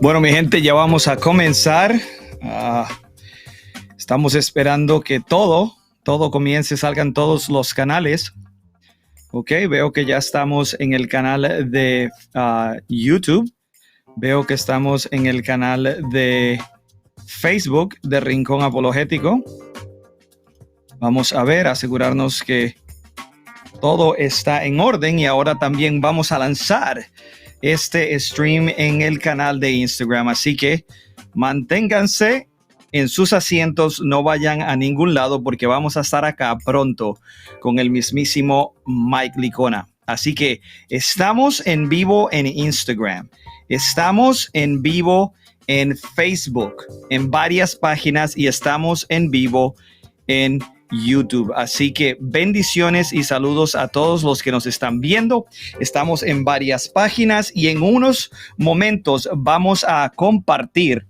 Bueno, mi gente, ya vamos a comenzar. Estamos esperando que todo comience, salgan todos los canales. Ok, veo que ya estamos en el canal de YouTube. Veo que estamos en el canal de Facebook de Rincón Apologético. Vamos a ver, asegurarnos que todo está en orden, y ahora también vamos a lanzar este stream en el canal de Instagram. Así que manténganse en sus asientos, no vayan a ningún lado, porque vamos a estar acá pronto con el mismísimo Mike Licona. Así que estamos en vivo en Instagram, estamos en vivo en Facebook, en varias páginas, y estamos en vivo en YouTube. Así que bendiciones y saludos a todos los que nos están viendo. Estamos en varias páginas y en unos momentos vamos a compartir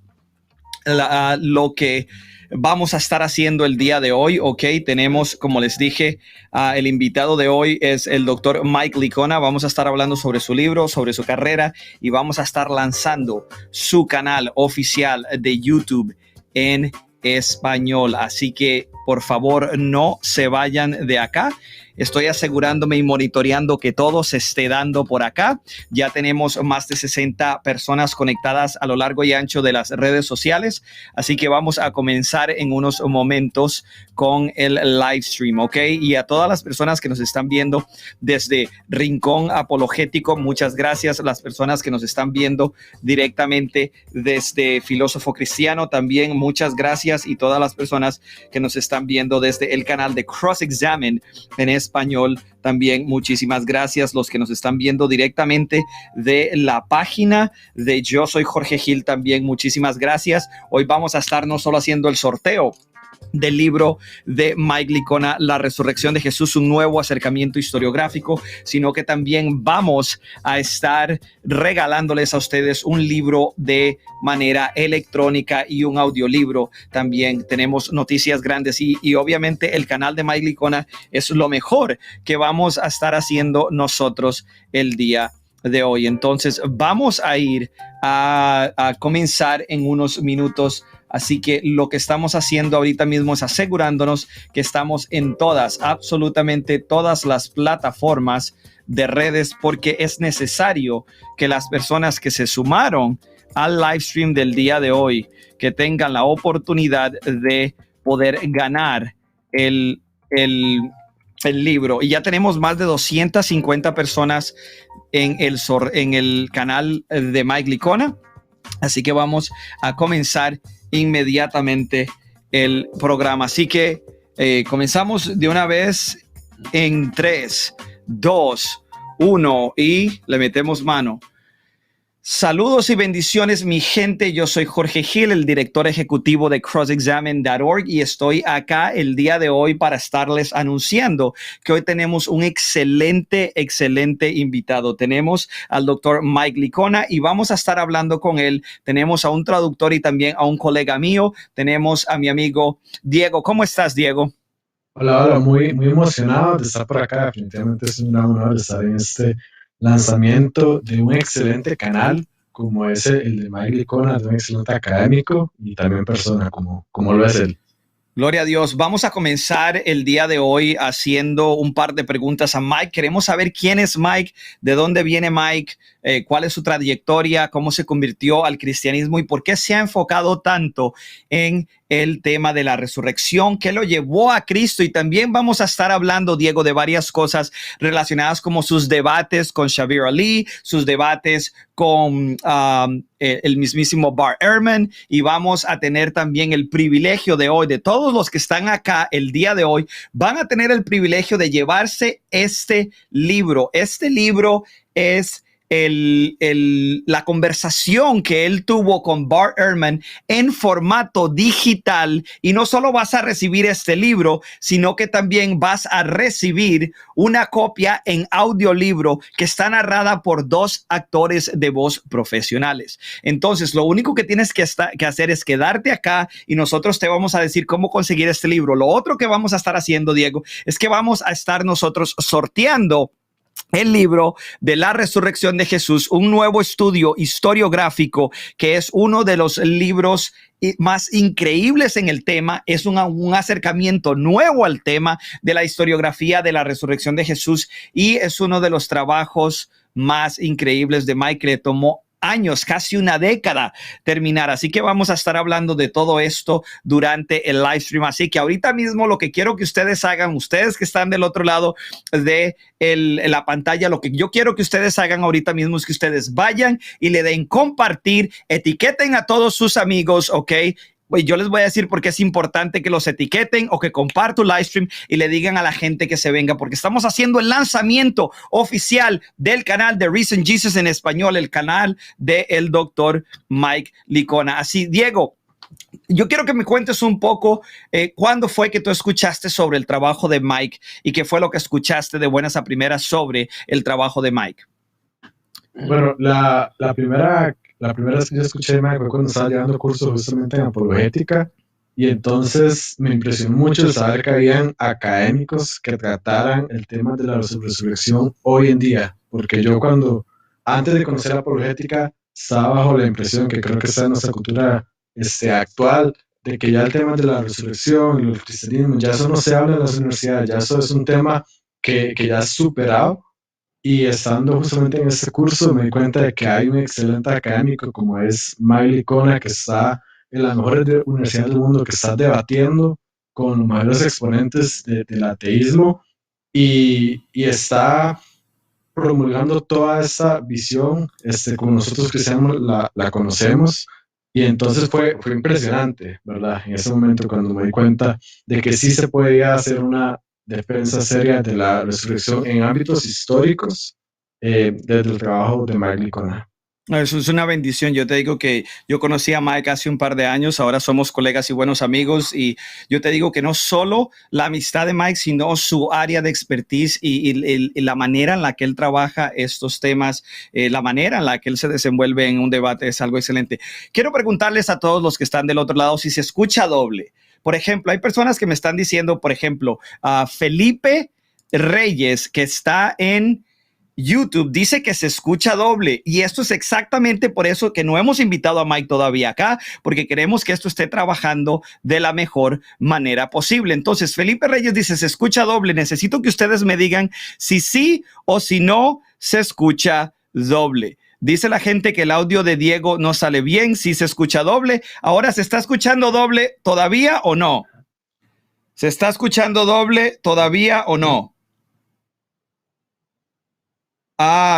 lo que vamos a estar haciendo el día de hoy. Ok, tenemos, como les dije, el invitado de hoy es el doctor Mike Licona. Vamos a estar hablando sobre su libro, sobre su carrera, y vamos a estar lanzando su canal oficial de YouTube en español. Así que por favor no se vayan de acá. Estoy asegurándome y monitoreando que todo se esté dando por acá. Ya tenemos más de 60 personas conectadas a lo largo y ancho de las redes sociales. Así que vamos a comenzar en unos momentos con el live stream, ¿ok? Y a todas las personas que nos están viendo desde Rincón Apologético, muchas gracias. Las personas que nos están viendo directamente desde Filósofo Cristiano, también muchas gracias. Y todas las personas que nos están viendo desde el canal de Cross Examine en español, también muchísimas gracias. Los que nos están viendo directamente de la página de Yo Soy Jorge Gil, también muchísimas gracias. Hoy vamos a estar no solo haciendo el sorteo del libro de Mike Licona, La Resurrección de Jesús, un nuevo acercamiento historiográfico, sino que también vamos a estar regalándoles a ustedes un libro de manera electrónica y un audiolibro. También tenemos noticias grandes y obviamente el canal de Mike Licona es lo mejor que vamos a estar haciendo nosotros el día de hoy. Entonces vamos a ir a comenzar en unos minutos. Así que lo que estamos haciendo ahorita mismo es asegurándonos que estamos en todas, absolutamente todas las plataformas de redes, porque es necesario que las personas que se sumaron al live stream del día de hoy, que tengan la oportunidad de poder ganar el libro. Y ya tenemos más de 250 personas en el canal de Mike Licona. Así que vamos a comenzar inmediatamente el programa. Así que comenzamos de una vez en 3, 2, 1 y le metemos mano. Saludos y bendiciones, mi gente. Yo soy Jorge Gil, el director ejecutivo de crossexamine.org, y estoy acá el día de hoy para estarles anunciando que hoy tenemos un excelente invitado. Tenemos al doctor Mike Licona y vamos a estar hablando con él. Tenemos a un traductor y también a un colega mío. Tenemos a mi amigo Diego. ¿Cómo estás, Diego? Hola, muy emocionado de estar por acá. Definitivamente es un gran honor estar en este lanzamiento de un excelente canal como es el de Mike Licona, de un excelente académico y también persona como lo es él. Gloria a Dios. Vamos a comenzar el día de hoy haciendo un par de preguntas a Mike. Queremos saber quién es Mike, de dónde viene Mike, cuál es su trayectoria, cómo se convirtió al cristianismo y por qué se ha enfocado tanto en el tema de la resurrección, qué lo llevó a Cristo. Y también vamos a estar hablando, Diego, de varias cosas relacionadas como sus debates con Shabir Ali, sus debates con el mismísimo Bart Ehrman, y vamos a tener también el privilegio de hoy, de todos los que están acá el día de hoy, van a tener el privilegio de llevarse este libro. Este libro es la conversación que él tuvo con Bart Ehrman en formato digital, y no solo vas a recibir este libro, sino que también vas a recibir una copia en audiolibro que está narrada por 2 actores de voz profesionales. Entonces, lo único que tienes que hacer es quedarte acá y nosotros te vamos a decir cómo conseguir este libro. Lo otro que vamos a estar haciendo, Diego, es que vamos a estar nosotros sorteando el libro de la resurrección de Jesús, un nuevo estudio historiográfico que es uno de los libros más increíbles en el tema. Es un acercamiento nuevo al tema de la historiografía de la resurrección de Jesús y es uno de los trabajos más increíbles de Mike. Le tomó años, casi una década terminar. Así que vamos a estar hablando de todo esto durante el live stream. Así que ahorita mismo lo que quiero que ustedes hagan, ustedes que están del otro lado de la pantalla, lo que yo quiero que ustedes hagan ahorita mismo es que ustedes vayan y le den compartir, etiqueten a todos sus amigos, ¿ok? Yo les voy a decir por qué es importante que los etiqueten o que compartan el live stream y le digan a la gente que se venga, porque estamos haciendo el lanzamiento oficial del canal de Risen Jesus en español, el canal del doctor Mike Licona. Así, Diego, yo quiero que me cuentes un poco cuándo fue que tú escuchaste sobre el trabajo de Mike y qué fue lo que escuchaste de buenas a primeras sobre el trabajo de Mike. Bueno, la primera vez que yo escuché a Mike fue cuando estaba llevando cursos justamente en apologética, y entonces me impresionó mucho el saber que habían académicos que trataran el tema de la resurrección hoy en día, porque yo antes de conocer la apologética, estaba bajo la impresión que creo que está en nuestra cultura actual, de que ya el tema de la resurrección y el cristianismo, ya eso no se habla en las universidades, ya eso es un tema que ya es superado. Y estando justamente en este curso me di cuenta de que hay un excelente académico como es Mike Licona, que está en las mejores universidades del mundo, que está debatiendo con los mayores exponentes del ateísmo, y está promulgando toda esa visión como nosotros cristianos la conocemos. Y entonces fue impresionante, ¿verdad? En ese momento cuando me di cuenta de que sí se podía hacer una defensa seria de la resurrección en ámbitos históricos, desde el trabajo de Mike Licona. Eso es una bendición. Yo te digo que yo conocí a Mike hace un par de años, ahora somos colegas y buenos amigos, y yo te digo que no solo la amistad de Mike, sino su área de expertise y la manera en la que él trabaja estos temas, la manera en la que él se desenvuelve en un debate es algo excelente. Quiero preguntarles a todos los que están del otro lado si se escucha doble. Por ejemplo, hay personas que me están diciendo, por ejemplo, Felipe Reyes, que está en YouTube, dice que se escucha doble, y esto es exactamente por eso que no hemos invitado a Mike todavía acá, porque queremos que esto esté trabajando de la mejor manera posible. Entonces, Felipe Reyes dice, se escucha doble. Necesito que ustedes me digan si sí o si no se escucha doble. Dice la gente que el audio de Diego no sale bien, si se escucha doble. Ahora, ¿se está escuchando doble todavía o no? ¿Se está escuchando doble todavía o no?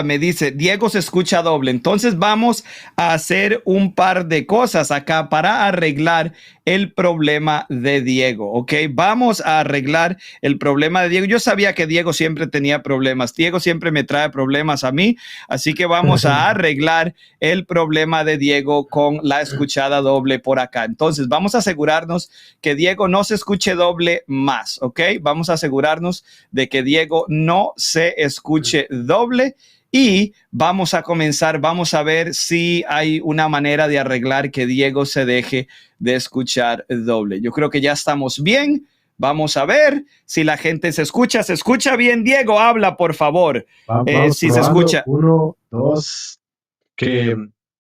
Me dice, Diego se escucha doble. Entonces vamos a hacer un par de cosas acá para arreglar el problema de Diego, ¿ok? Vamos a arreglar el problema de Diego. Yo sabía que Diego siempre tenía problemas. Diego siempre me trae problemas a mí. Así que vamos a arreglar el problema de Diego con la escuchada doble por acá. Entonces vamos a asegurarnos que Diego no se escuche doble más, ¿ok? Vamos a asegurarnos de que Diego no se escuche doble. Y vamos a comenzar, vamos a ver si hay una manera de arreglar que Diego se deje de escuchar doble. Yo creo que ya estamos bien. Vamos a ver si la gente se escucha. ¿Se escucha bien, Diego? Habla, por favor. Vamos si se escucha. 1, 2, que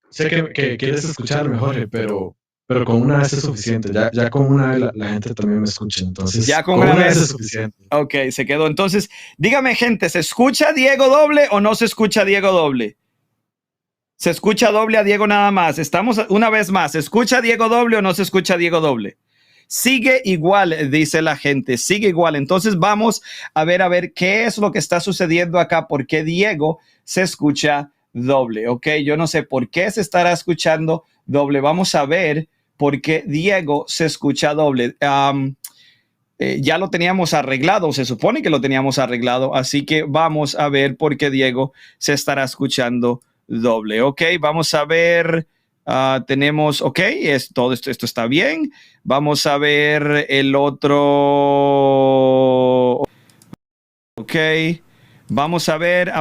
sé que quieres escuchar mejor, pero con una vez es suficiente. Ya con una vez la gente también me escucha. Entonces, ya con una vez es suficiente. Ok, se quedó. Entonces, dígame, gente, ¿se escucha Diego doble o no se escucha Diego doble? ¿Se escucha doble a Diego nada más? Estamos una vez más. ¿Se escucha Diego doble o no se escucha Diego doble? Sigue igual, dice la gente. Sigue igual. Entonces, vamos a ver qué es lo que está sucediendo acá. ¿Por qué Diego se escucha doble? Ok, yo no sé por qué se estará escuchando doble. Vamos a ver por qué Diego se escucha doble. Ya lo teníamos arreglado, se supone que lo teníamos arreglado, así que vamos a ver por qué Diego se estará escuchando doble. Ok, vamos a ver, tenemos, ok, todo esto está bien. Vamos a ver el otro. Ok, vamos a ver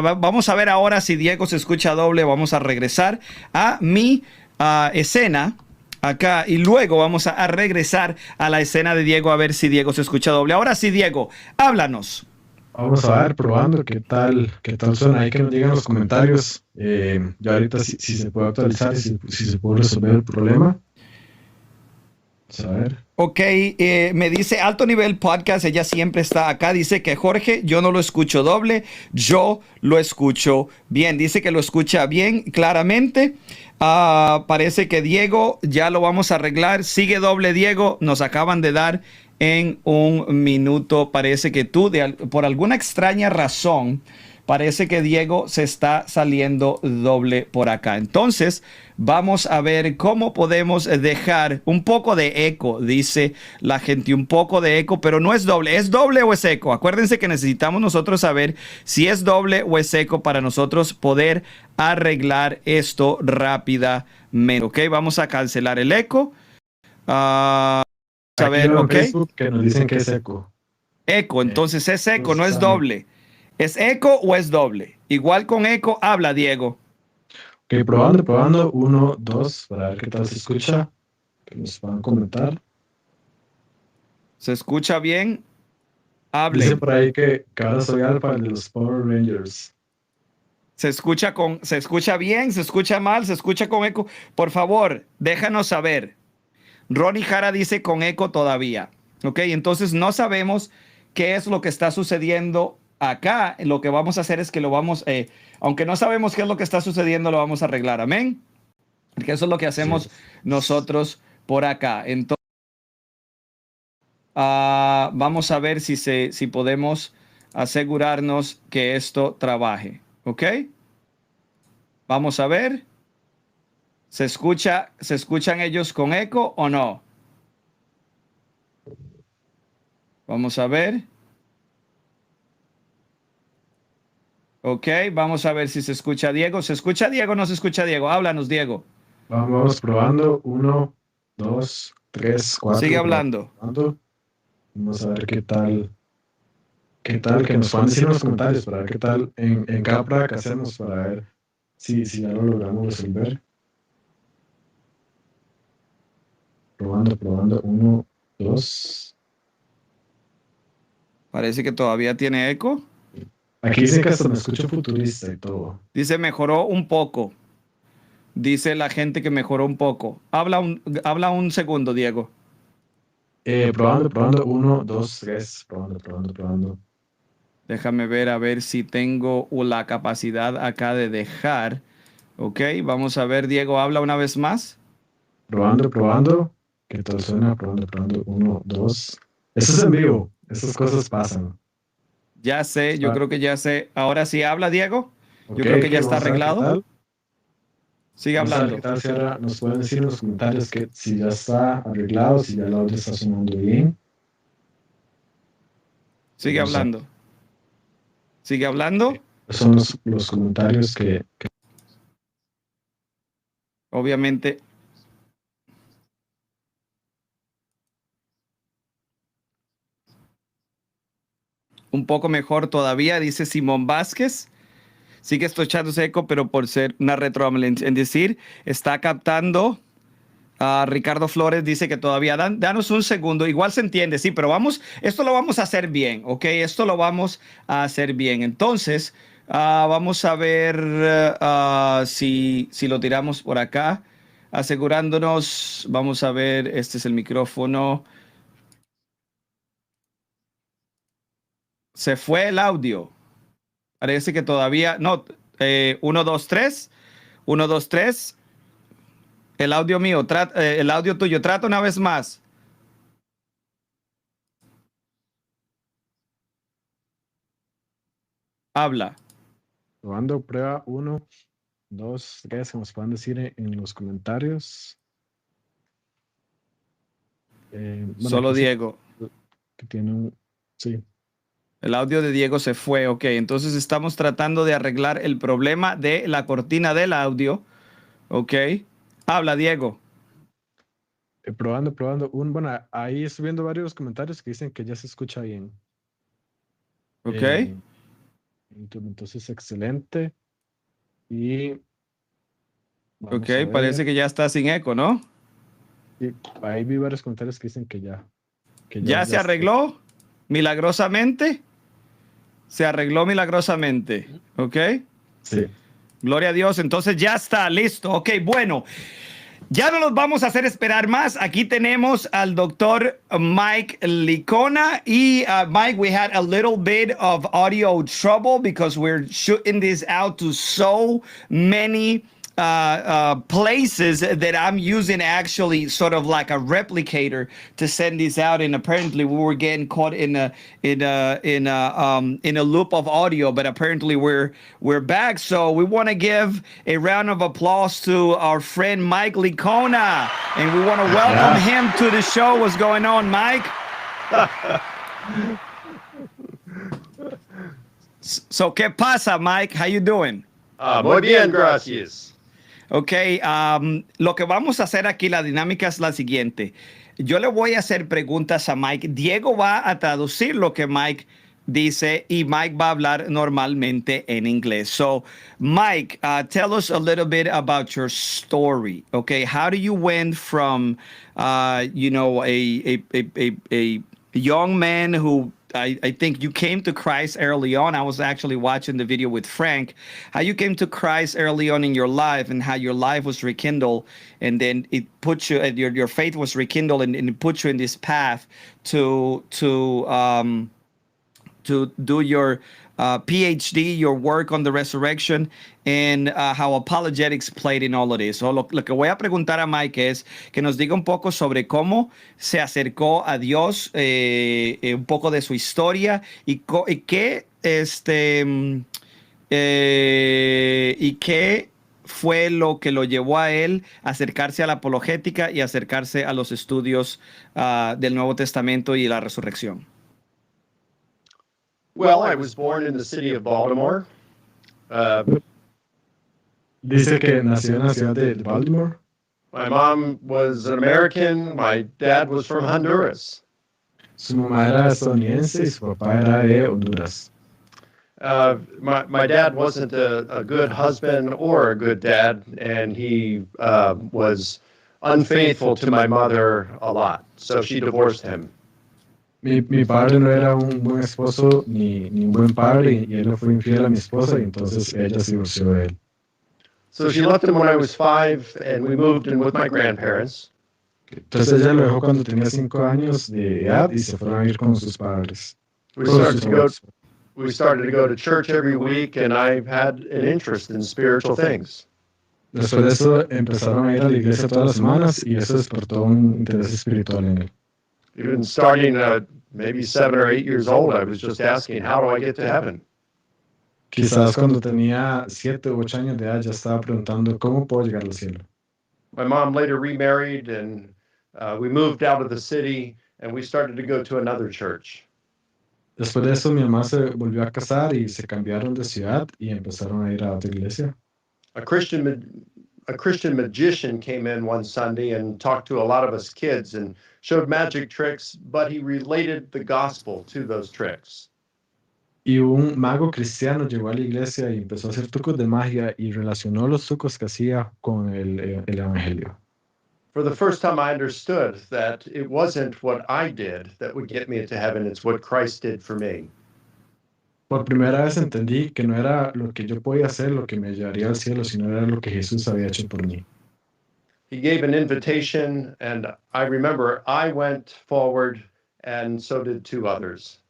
ahora si Diego se escucha doble. Vamos a regresar a mi escena acá y luego vamos a regresar a la escena de Diego a ver si Diego se escucha doble. Ahora sí, Diego, háblanos. Vamos a ver, probando qué tal suena. Ahí que nos digan en los comentarios. Ya ahorita si se puede actualizar y si se puede resolver el problema. Vamos a ver. Ok, me dice Alto Nivel Podcast, ella siempre está acá. Dice que Jorge, yo no lo escucho doble, yo lo escucho bien. Dice que lo escucha bien, claramente. Parece que Diego ya lo vamos a arreglar. Sigue doble, Diego. Nos acaban de dar en un minuto. Parece que tú, por alguna extraña razón, parece que Diego se está saliendo doble por acá. Entonces, vamos a ver cómo podemos dejar un poco de eco, dice la gente, un poco de eco, pero no es doble. ¿Es doble o es eco? Acuérdense que necesitamos nosotros saber si es doble o es eco para nosotros poder arreglar esto rápidamente. Ok, vamos a cancelar el eco. A Aquí ver, veo en ok. Facebook que nos dicen que es eco. Eco, entonces es eco, Entonces no es está bien. doble. ¿Es eco o es doble? Igual con eco, habla Diego. Ok, probando, probando. Uno, dos, para ver qué tal se escucha. Que nos puedan comentar. ¿Se escucha bien? Dice Hablen. por ahí que ahora soy alfa el de los Power Rangers. Se escucha bien, se escucha mal, se escucha con eco. Por favor, déjanos saber. Ronnie Jara dice con eco todavía. Ok, entonces no sabemos qué es lo que está sucediendo acá. Lo que vamos a hacer es que aunque no sabemos qué es lo que está sucediendo, lo vamos a arreglar. Amén. Porque eso es lo que Sí. hacemos nosotros por acá. Entonces, vamos a ver si podemos asegurarnos que esto trabaje. ¿Ok? Vamos a ver. ¿Se escuchan ellos con eco o no? Vamos a ver. Ok, vamos a ver si se escucha Diego. ¿Se escucha Diego o no se escucha Diego? Háblanos, Diego. Vamos probando. Uno, dos, tres, Sigue cuatro. hablando. Probando. Vamos a ver qué tal, que nos puedan decir en los comentarios para ver qué tal en cada prueba que hacemos para ver si ya lo logramos resolver. Probando, probando. Uno, dos. Parece que todavía tiene eco. Aquí dicen que hasta me escucho futurista y todo. Dice mejoró un poco. Dice la gente que mejoró un poco. Habla un segundo, Diego. Probando, probando. Uno, dos, tres. Probando, probando, probando. Déjame ver a ver si tengo la capacidad acá de dejar. Ok, vamos a ver, Diego, habla una vez más. Probando, probando. ¿Qué tal suena? Probando, probando. Uno, dos. Eso es en vivo. Esas cosas pasan. Ya sé, yo Ah, creo que ya sé. Ahora sí habla, Diego. Yo ok, creo que ok, ya está vamos a ver qué arreglado. tal. Sigue Vamos a ver qué hablando. tal si ahora nos pueden decir en los comentarios que si ya está arreglado, si ya el audio está sonando bien. Sigue Vamos a ver. hablando. Sigue hablando. Son los comentarios que Obviamente, un poco mejor todavía, dice Simón Vázquez. Sigue escuchándose eco, pero por ser una retroambulancia. Es decir, está captando. Ricardo Flores dice que todavía danos un segundo, igual se entiende, sí, pero esto lo vamos a hacer bien, ¿ok? Esto lo vamos a hacer bien. Entonces, vamos a ver si lo tiramos por acá, asegurándonos, vamos a ver, este es el micrófono. Se fue el audio. Parece que todavía, no, 1, 2, 3, 1, 2, 3. El audio mío, el audio tuyo, trata una vez más. Habla. probando prueba uno, dos, tres, que nos puedan decir en los comentarios. Bueno, Solo aquí sí Diego. que tiene un... Sí, El audio de Diego se fue, ok. Entonces estamos tratando de arreglar el problema de la cortina del audio, ok. Habla, Diego, probando, probando. Bueno, ahí estoy viendo varios comentarios que dicen que ya se escucha bien. ok. Eh, entonces, excelente. Y Ok, vamos a ver. parece que ya está sin eco, ¿no? Y ahí vi varios comentarios que dicen que ya Ya se está. arregló milagrosamente. Se arregló milagrosamente. ¿Ok? Sí. Gloria a Dios. Entonces ya está listo. Ok, bueno. Ya no los vamos a hacer esperar más. Aquí tenemos al doctor Mike Licona. Y Mike, we had a little bit of audio trouble because we're shooting this out to so many places that I'm using actually sort of like a replicator to send this out, and apparently we were getting caught in a loop of audio, but apparently we're back. So we want to give a round of applause to our friend Mike Licona, and we want to welcome him to the show. What's going on, Mike? So, ¿qué pasa, Mike? How you doing? Muy bien, gracias. Ok, lo que vamos a hacer aquí, la dinámica es la siguiente. Yo le voy a hacer preguntas a Mike. Diego va a traducir lo que Mike dice y Mike va a hablar normalmente en inglés. So, Mike, tell us a little bit about your story. Okay, how do you went from, a young man who I think you came to Christ early on. I was actually watching the video with Frank, how you came to Christ early on in your life and how your life was rekindled. And then it put you, your faith was rekindled and it put you in this path to do your PhD, your work on the resurrection, and how apologetics played in all of this. So lo que voy a preguntar a Mike es que nos diga un poco sobre cómo se acercó a Dios, un poco de su historia y qué y qué fue lo que lo llevó a él a acercarse a la apologética y acercarse a los estudios del Nuevo Testamento y la resurrección. Well, I was born in the city of Baltimore. Dice que nació en la ciudad de Baltimore. My mom was an American. My dad was from Honduras. Su mamá era estadounidense y su papá era de Honduras. My dad wasn't a good husband or a good dad, and he was unfaithful to my mother a lot. So she divorced him. Mi padre no era un buen esposo ni un buen padre y él no fue infiel a mi esposa y entonces ella se divorció de él. So she left him when I was 5, and we moved in with my grandparents. Entonces ella lo dejó cuando tenía 5 años de edad y se fueron a vivir con sus padres. We started to go to church every week, and I had an interest in spiritual things. Después de eso empezaron a ir a la iglesia todas las semanas y eso despertó un interés espiritual en él. Even starting maybe 7 or 8 years old, I was just asking, how do I get to heaven? Quizás cuando tenía 7 u 8 años de edad ya estaba preguntando cómo puedo llegar al cielo. My mom later remarried, and we moved out of the city, and we started to go to another church. Después de eso mi mamá se volvió a casar y se cambiaron de ciudad y empezaron a ir a otra iglesia. A Christian magician came in one Sunday and talked to a lot of us kids and showed magic tricks, but he related the gospel to those tricks. Y un mago cristiano llegó a la iglesia y empezó a hacer trucos de magia y relacionó los trucos que hacía con el evangelio. For the first time, I understood that it wasn't what I did that would get me into heaven, it's what Christ did for me. Por primera vez entendí que no era lo que yo podía hacer lo que me llevaría al cielo, sino era lo que Jesús había hecho por mí. He gave an invitation, and I remember I went forward, and so did 2 others.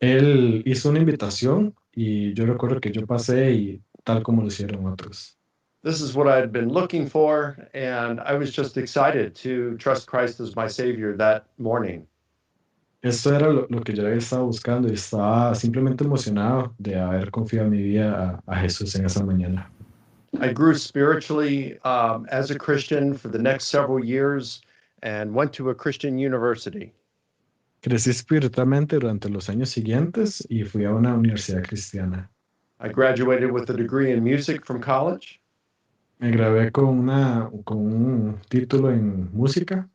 Él hizo una invitación y yo recuerdo que yo pasé y tal como lo hicieron otros. This is what I had been looking for, and I was just excited to trust Christ as my Savior that morning. Esto era lo que yo había estado buscando y estaba simplemente emocionado de haber confiado mi vida a Jesús en esa mañana. I grew spiritually as a Christian for the next several years and went to a Christian university. Crecí espiritualmente durante los años siguientes y fui a una universidad cristiana. I graduated with a degree in music from college. Me gradué con un título en música.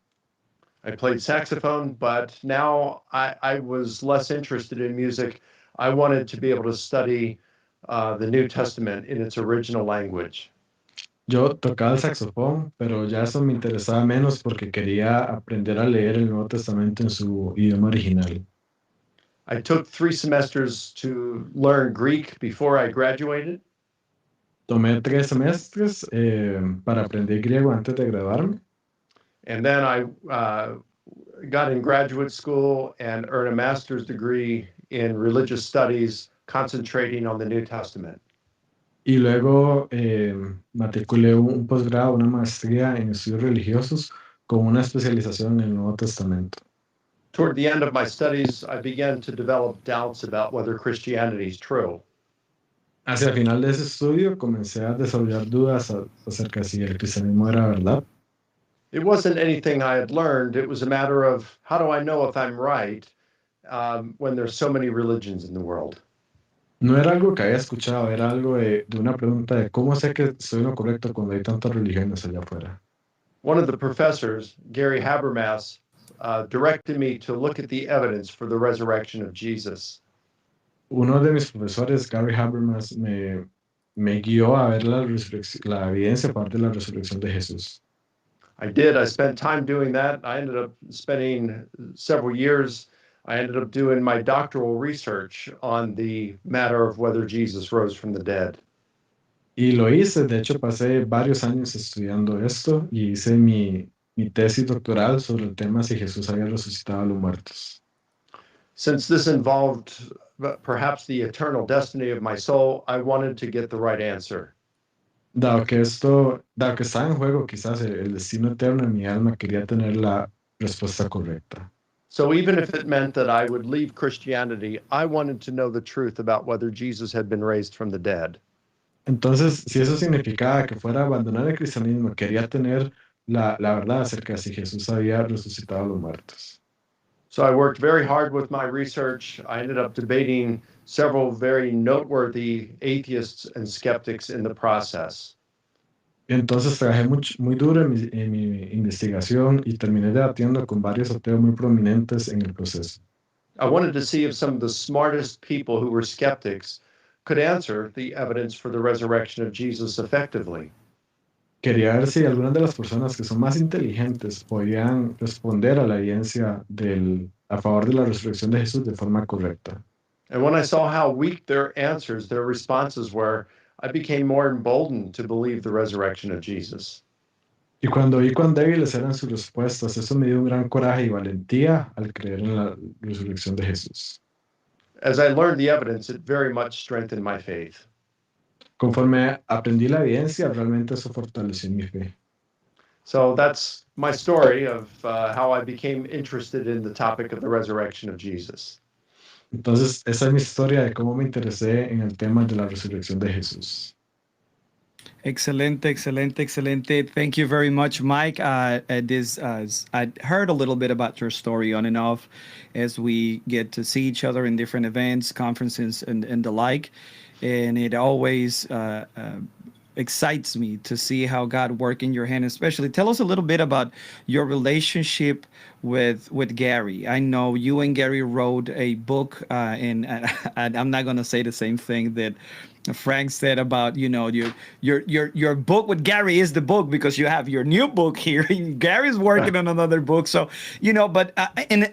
I played saxophone, but now I was less interested in music. I wanted to be able to study the New Testament in its original language. Yo tocaba el saxofón, pero ya eso me interesaba menos porque quería aprender a leer el Nuevo Testamento en su idioma original. I took 3 semesters to learn Greek before I graduated. Tomé 3 semestres para aprender griego antes de graduarme. And then I got in graduate school and earned a master's degree in religious studies, concentrating on the New Testament. Y luego matriculé un posgrado, una maestría en estudios religiosos con una especialización en el Nuevo Testamento. Toward the end of my studies, I began to develop doubts about whether Christianity is true. Hacia el final de ese estudio comencé a desarrollar dudas acerca de si el cristianismo era verdad. It wasn't anything I had learned. It was a matter of how do I know if I'm right when there's so many religions in the world? No era algo que había escuchado, era algo de una pregunta de cómo sé que estoy en lo correcto cuando hay tantas religiones allá afuera. One of the professors, Gary Habermas, directed me to look at the evidence for the resurrection of Jesus. Uno de mis profesores, Gary Habermas, me guió a ver la evidencia parte de la resurrección de Jesús. I did. I spent time doing that. I ended up spending several years. I ended up doing my doctoral research on the matter of whether Jesus rose from the dead. Y lo hice, de hecho pasé varios años estudiando esto y hice mi tesis doctoral sobre el tema si Jesús había resucitado a los muertos. Since this involved perhaps the eternal destiny of my soul, I wanted to get the right answer. Dado que estaba en juego quizás el destino eterno de mi alma, quería tener la respuesta correcta. So even if it meant that I would leave Christianity, I wanted to know the truth about whether Jesus had been raised from the dead. Entonces, si eso significaba que fuera a abandonar el cristianismo, quería tener la verdad acerca de si Jesús había resucitado a los muertos. So I worked very hard with my research. I ended up debating several very noteworthy atheists and skeptics in the process. Entonces trabajé muy duro en mi investigación y terminé debatiendo con varios ateos muy prominentes en el proceso. I wanted to see if some of the smartest people who were skeptics could answer the evidence for the resurrection of Jesus effectively. Quería ver si algunas de las personas que son más inteligentes podían responder a la evidencia a favor de la resurrección de Jesús de forma correcta. And when I saw how weak their answers, their responses were, I became more emboldened to believe the resurrection of Jesus. Y cuando vi cuán débiles eran sus respuestas, eso me dio un gran coraje y valentía al creer en la resurrección de Jesús. As I learned the evidence, it very much strengthened my faith. Conforme aprendí la evidencia, realmente eso fortaleció mi fe. So that's my story of how I became interested in the topic of the resurrection of Jesus. Entonces, esa es mi historia de cómo me interesé en el tema de la resurrección de Jesús. Excelente, excelente, excelente. Thank you very much, Mike. I heard a little bit about your story on and off as we get to see each other in different events, conferences, and the like. And it always excites me to see how God work in your hand. Especially, tell us a little bit about your relationship with Gary. I know you and Gary wrote a book, and I'm not going to say the same thing that Frank said about your book with Gary is the book because you have your new book here. Gary's working on another book, so but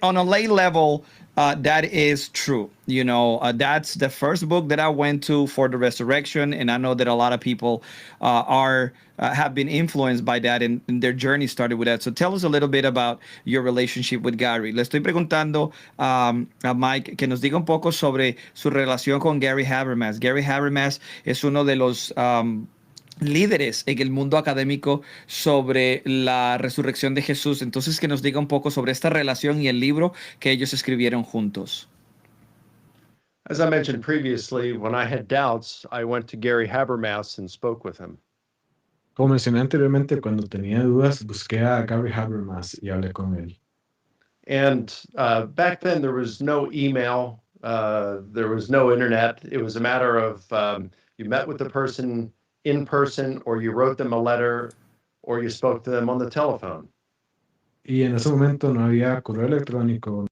on a lay level. That is true. That's the first book that I went to for the resurrection, and I know that a lot of people have been influenced by that, and their journey started with that. So tell us a little bit about your relationship with Gary. Le estoy preguntando a Mike que nos diga un poco sobre su relación con Gary Habermas. Gary Habermas es uno de los líderes en el mundo académico sobre la resurrección de Jesús. Entonces, que nos diga un poco sobre esta relación y el libro que ellos escribieron juntos. As I mentioned previously, when I had doubts, I went to Gary Habermas and spoke with him. Como mencioné anteriormente, cuando tenía dudas, busqué a Gary Habermas y hablé con él. And back then, there was no email, there was no internet. It was a matter of you met with the person in person, or you wrote them a letter, or you spoke to them on the telephone. Y en ese momento no había correo electrónico,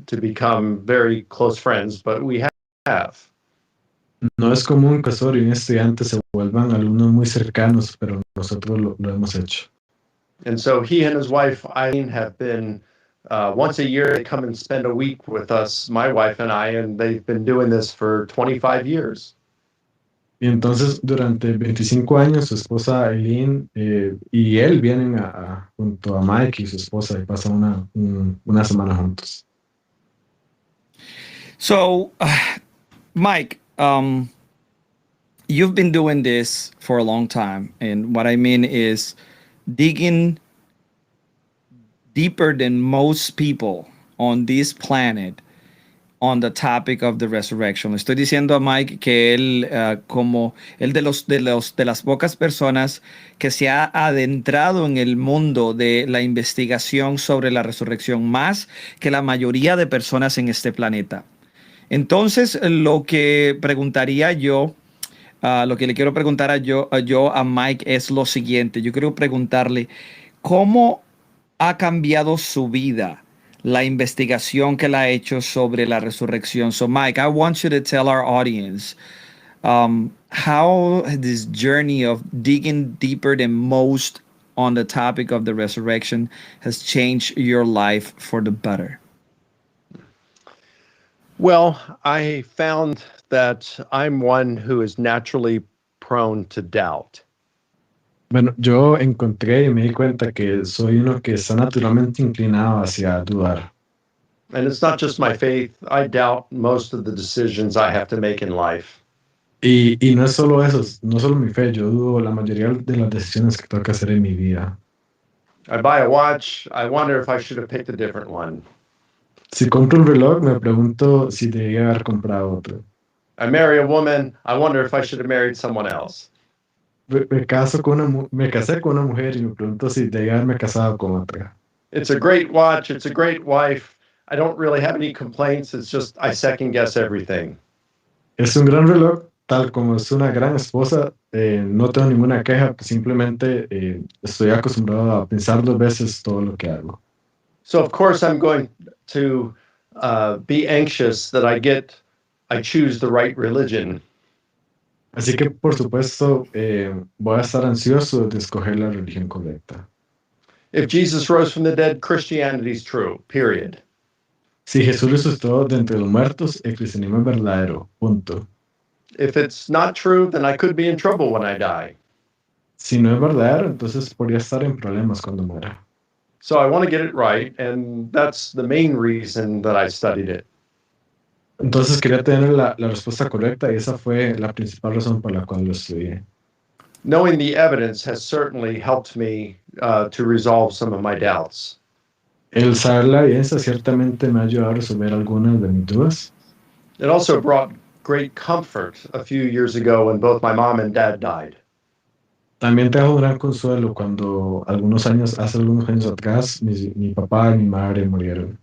to become very close friends, but we have. No es común que un profesor y un estudiante se vuelvan alumnos muy cercanos, pero nosotros lo hemos hecho. And so he and his wife, Eileen, have been, once a year, they come and spend a week with us, my wife and I, and they've been doing this for 25 years. Y entonces durante 25 años su esposa Eileen y él vienen junto a Mike y su esposa y pasan una semana juntos. So, Mike, you've been doing this for a long time. And what I mean is digging deeper than most people on this planet on the topic of the resurrection. Estoy diciendo a Mike que él, como él de las pocas personas que se ha adentrado en el mundo de la investigación sobre la resurrección más que la mayoría de personas en este planeta. Entonces, lo que preguntaría yo, lo que le quiero preguntar a Mike es lo siguiente. Yo quiero preguntarle cómo ha cambiado su vida la investigación que él ha hecho sobre la resurrección. So, Mike, I want you to tell our audience how this journey of digging deeper than most on the topic of the resurrection has changed your life for the better. Well, I found that I'm one who is naturally prone to doubt. Bueno, yo encontré y me di cuenta que soy uno que está naturalmente inclinado hacia dudar. And it's not just my faith. I doubt most of the decisions I have to make in life. Y no es solo eso, no solo mi fe, yo dudo la mayoría de las decisiones que tengo que hacer en mi vida. I buy a watch. I wonder if I should have picked a different one. Si compro un reloj, me pregunto si debería haber comprado otro. I marry a woman. I wonder if I should have married someone else. Me casé con una mujer y me pregunto si debería haberme casado con otra. It's a great watch. It's a great wife. I don't really have any complaints. It's just I second guess everything. Es un gran reloj, tal como es una gran esposa. No tengo ninguna queja, simplemente estoy acostumbrado a pensar 2 veces todo lo que hago. So of course I'm going to be anxious that I choose the right religion. Así que, por supuesto, voy a estar ansioso de escoger la religión correcta. If Jesus rose from the dead, Christianity is true, period. Si Jesús resucitó de entre los muertos, el cristianismo es verdadero, punto. If it's not true, then I could be in trouble when I die. Si no es verdadero, entonces podría estar en problemas cuando muera. So I want to get it right, and that's the main reason that I studied it. Entonces quería tener la respuesta correcta y esa fue la principal razón por la cual lo estudié. Knowing the evidence has certainly helped me to resolve some of my doubts. El saber la evidencia ciertamente me ha ayudado a resolver algunas de mis dudas. It also brought great comfort a few years ago when both my mom and dad died. También trajo un gran consuelo cuando hace algunos años atrás, mi papá y mi madre murieron.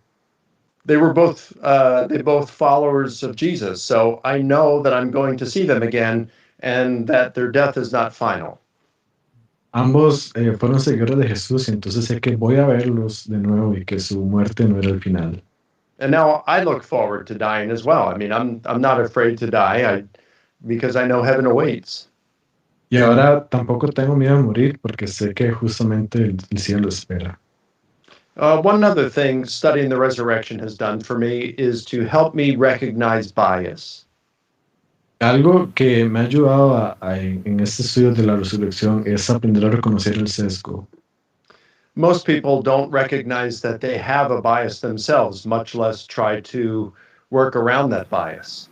They both followers of Jesus, so I know that I'm going to see them again and that their death is not final. Ambos fueron seguidores de Jesús y entonces sé que voy a verlos de nuevo y que su muerte no era el final. And now I look forward to dying as well. I mean, I'm not afraid to die because I know heaven awaits. Y ahora tampoco tengo miedo a morir porque sé que justamente el cielo espera. One other thing studying the resurrection has done for me is to help me recognize bias. Algo que me ha ayudado en este estudio de la resurrección es aprender a reconocer el sesgo. Most people don't recognize that they have a bias themselves, much less try to work around that bias.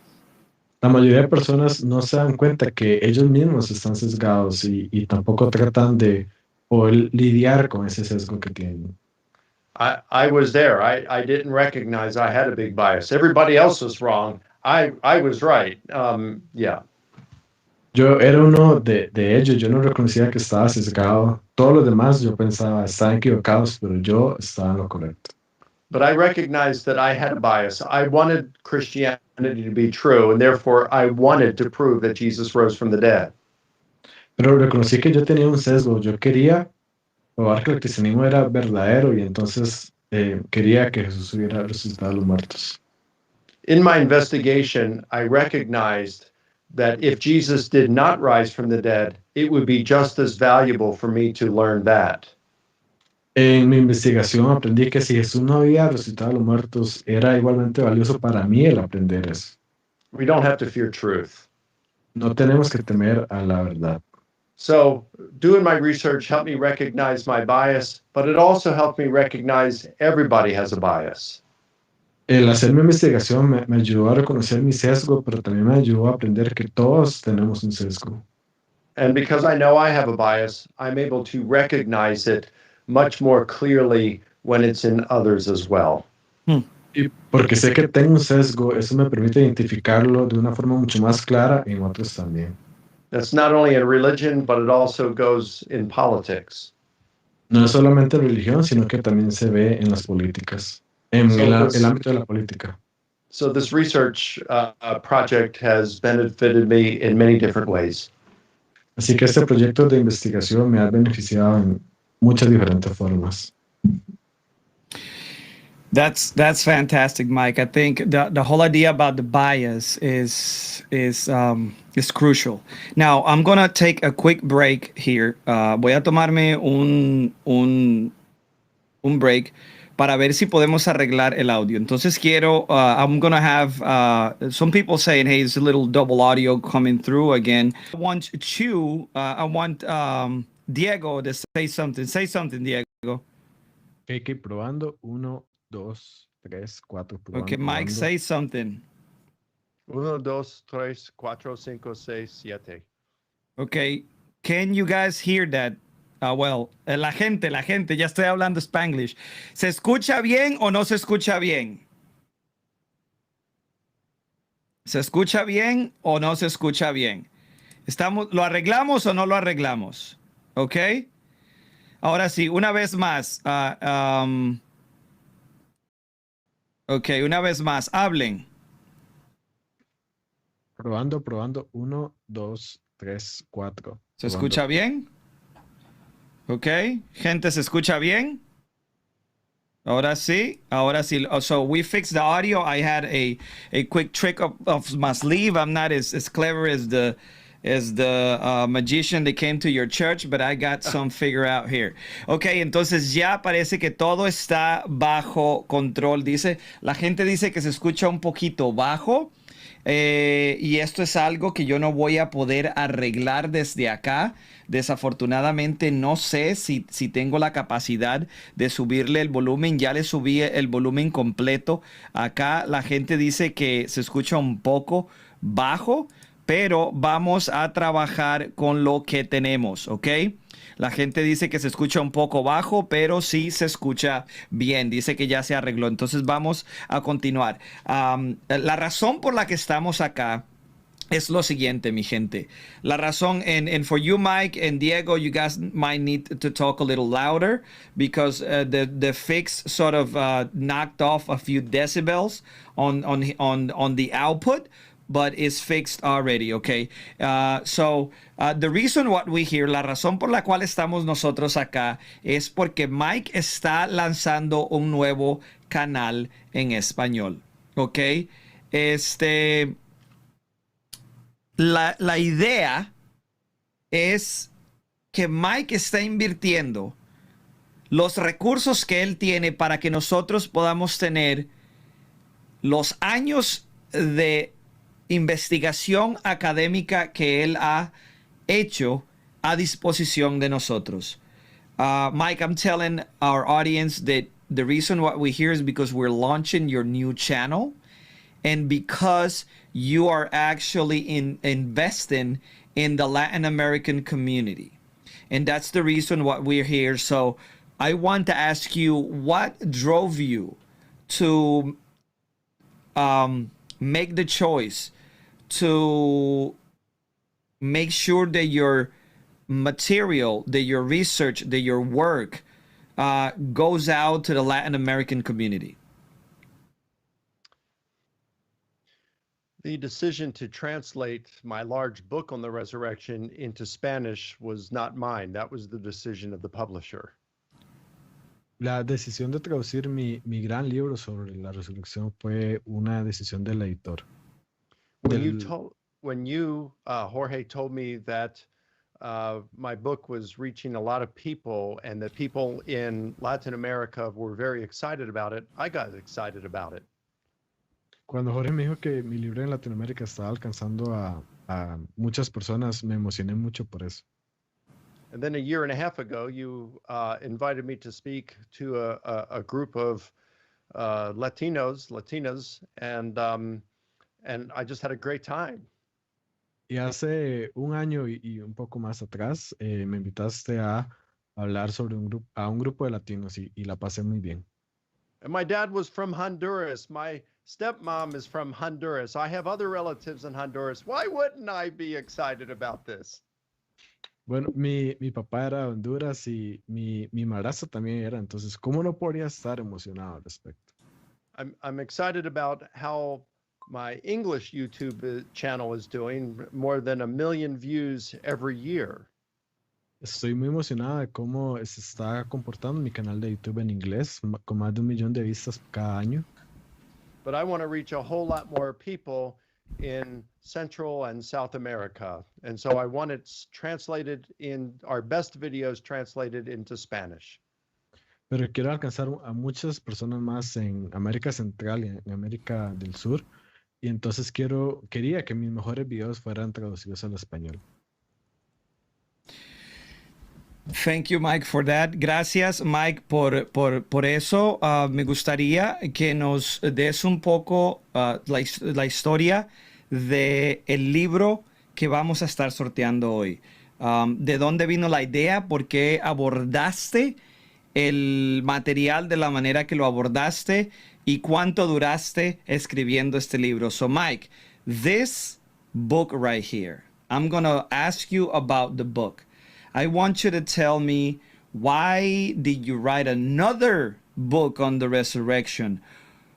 La mayoría de personas no se dan cuenta que ellos mismos están sesgados y tampoco tratan de poder lidiar con ese sesgo que tienen. I was there. I didn't recognize I had a big bias. Everybody else was wrong. I was right. Yeah. Yo era uno de ellos, yo no reconocía que estaba sesgado. Todos los demás yo pensaba estaban equivocados, pero yo estaba en lo correcto. But I recognized that I had a bias. I wanted Christianity to be true, and therefore I wanted to prove that Jesus rose from the dead. Pero reconocí que yo tenía un sesgo. Yo quería probar que el cristianismo era verdadero y entonces quería que Jesús hubiera resucitado a los muertos. In my investigation, I recognized that if Jesus did not rise from the dead, it would be just as valuable for me to learn that. En mi investigación aprendí que si Jesús no había resucitado a los muertos, era igualmente valioso para mí el aprender eso. We don't have to fear truth. No tenemos que temer a la verdad. So, doing my research helped me recognize my bias, but it also helped me recognize everybody has a bias. El hacer mi investigación me ayudó a reconocer mi sesgo, pero también me ayudó a aprender que todos tenemos un sesgo. And because I know I have a bias, I'm able to recognize it much more clearly when it's in others as well. Y porque sé que tengo un sesgo, eso me permite identificarlo de una forma mucho más clara en otros también. That's not only in religion, but it also goes in politics. No es solamente religión, sino que también se ve en las políticas, en el ámbito de la política. So this research project has benefited me in many different ways. Así que este proyecto de investigación me ha beneficiado en muchas diferentes formas. That's fantastic, Mike. I think the whole idea about the bias is crucial. Now I'm gonna take a quick break here. Voy a tomarme un break para ver si podemos arreglar el audio. Entonces quiero, I'm gonna have some people saying, hey, it's a little double audio coming through again. I want Diego to say something. Say something, Diego. Ok, probando. 1, 2, 3, 4. Probando, Okay, Mike, probando. say something. 1, 2, 3, 4, 5, 6, 7. Okay, can you guys hear that? La gente, ya estoy hablando Spanglish. ¿Se escucha bien o no se escucha bien? ¿Se escucha bien o no se escucha bien? ¿Lo arreglamos o no lo arreglamos? ¿Ok? Ahora sí, una vez más. Ok, una vez más, hablen. Probando, probando. 1, 2, 3, 4. ¿Se escucha bien? Ok, gente, ¿se escucha bien? Ahora sí, ahora sí. So we fixed the audio. I had a quick trick of my sleeve. I'm not as clever as the magician that came to your church, but I got some figure out here. Ok, entonces ya parece que todo está bajo control. La gente dice que se escucha un poquito bajo. Y esto es algo que yo no voy a poder arreglar desde acá. Desafortunadamente no sé si tengo la capacidad de subirle el volumen. Ya le subí el volumen completo. Acá la gente dice que se escucha un poco bajo, pero vamos a trabajar con lo que tenemos, ¿ok? La gente dice que se escucha un poco bajo, pero sí se escucha bien. Dice que ya se arregló. Entonces vamos a continuar. La razón por la que estamos acá es lo siguiente, mi gente. La razón, and for you, Mike and Diego, you guys might need to talk a little louder because the fix sort of knocked off a few decibels on the output, but it's fixed already, okay? So the reason what we hear, la razón por la cual estamos nosotros acá es porque Mike está lanzando un nuevo canal en español, okay? La idea es que Mike está invirtiendo los recursos que él tiene para que nosotros podamos tener los años de investigación académica que él ha hecho a disposición de nosotros. Mike, I'm telling our audience that the reason what we hear is because we're launching your new channel and because you are actually investing in the Latin American community. And that's the reason why we're here. So I want to ask you, what drove you to make the choice to make sure that your material, that your research, that your work goes out to the Latin American community? The decision to translate my large book on the resurrection into Spanish was not mine. That was the decision of the publisher. La decisión de traducir mi gran libro sobre la resurrección fue una decisión del editor. When you Del, told, when you, Jorge, told me that my book was reaching a lot of people and that people in Latin America were very excited about it, I got excited about it. Cuando Jorge me dijo que mi libro en Latinoamérica estaba alcanzando a muchas personas, me emocioné mucho por eso. And then a year and a half ago, you invited me to speak to a group of Latinas, and I just had a great time. Y hace un año y un poco más atrás, me invitaste a hablar sobre a un grupo de latinos y la pasé muy bien. And my dad was from Honduras. My stepmom is from Honduras. I have other relatives in Honduras. Why wouldn't I be excited about this? Bueno, mi papá era de Honduras y mi madrastra también era, entonces, ¿cómo no podría estar emocionado al respecto? I'm excited about how my English YouTube channel is doing, more than 1 million views every year. Estoy muy emocionado de cómo se está comportando mi canal de YouTube en inglés, con más de 1 millón de vistas cada año. But I want to reach a whole lot more people in Central and South America. And so I want it translated in our best videos translated into Spanish. Pero quiero alcanzar a muchas personas más en América Central y en América del Sur. Y entonces quería que mis mejores videos fueran traducidos al español. Thank you, Mike, for that. Gracias, Mike, por eso. Me gustaría que nos des un poco la historia del libro que vamos a estar sorteando hoy. ¿De dónde vino la idea? ¿Por qué abordaste el material de la manera que lo abordaste? ¿Y cuánto duraste escribiendo este libro? So, Mike, this book right here, I'm going to ask you about the book. I want you to tell me, why did you write another book on the resurrection?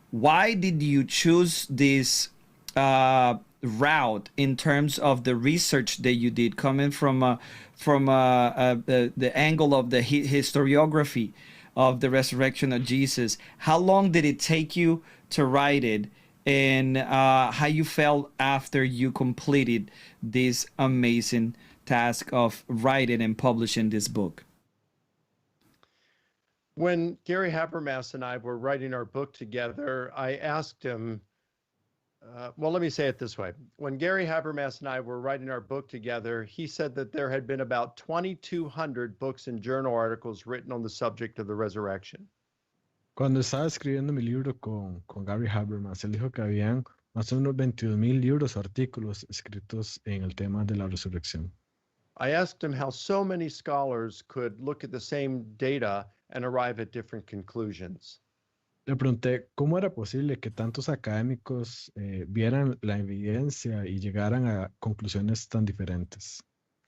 Why did you choose this route in terms of the research that you did, coming from the angle of the historiography of the resurrection of Jesus? How long did it take you to write it? And how you felt after you completed this amazing task of writing and publishing this book? When Gary Habermas and I were writing our book together, I asked him, well, let me say it this way. When Gary Habermas and I were writing our book together, he said that there had been about 2,200 books and journal articles written on the subject of the resurrection. Cuando estaba escribiendo mi libro con Gary Habermas, él dijo que habían más o menos 22,000 libros o artículos escritos en el tema de la resurrección. I asked him how so many scholars could look at the same data and arrive at different conclusions. Le pregunté cómo era posible que tantos académicos vieran la evidencia y llegaran a conclusiones tan diferentes.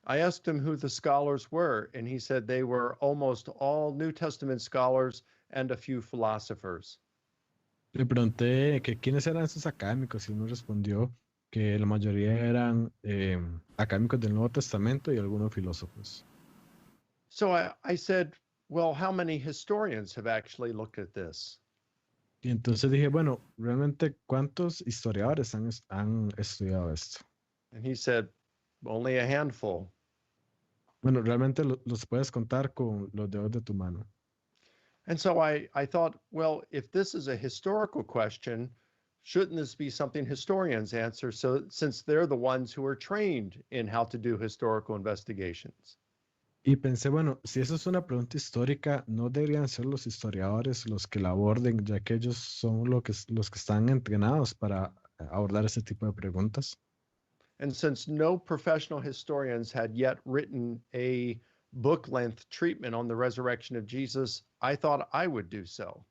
I asked him who the scholars were, and he said they were almost all New Testament scholars and a few philosophers. Le pregunté que quiénes eran esos académicos y uno respondió que la mayoría eran académicos del Nuevo Testamento y algunos filósofos. So I said, well, how many historians have actually looked at this? Y entonces dije, bueno, realmente, ¿cuántos historiadores han estudiado esto? And he said, only a handful. Bueno, realmente los puedes contar con los dedos de tu mano. And so I thought, well, if this is a historical question, shouldn't this be something historians answer? So since they're the ones who are trained in how to do historical investigations. Y pensé, bueno, si eso es una pregunta histórica, no deberían ser los historiadores los que la aborden, ya que ellos son los que están entrenados para abordar ese tipo de preguntas. And since no professional historians had yet written a book-length treatment on the resurrection of Jesus, I thought I would do so.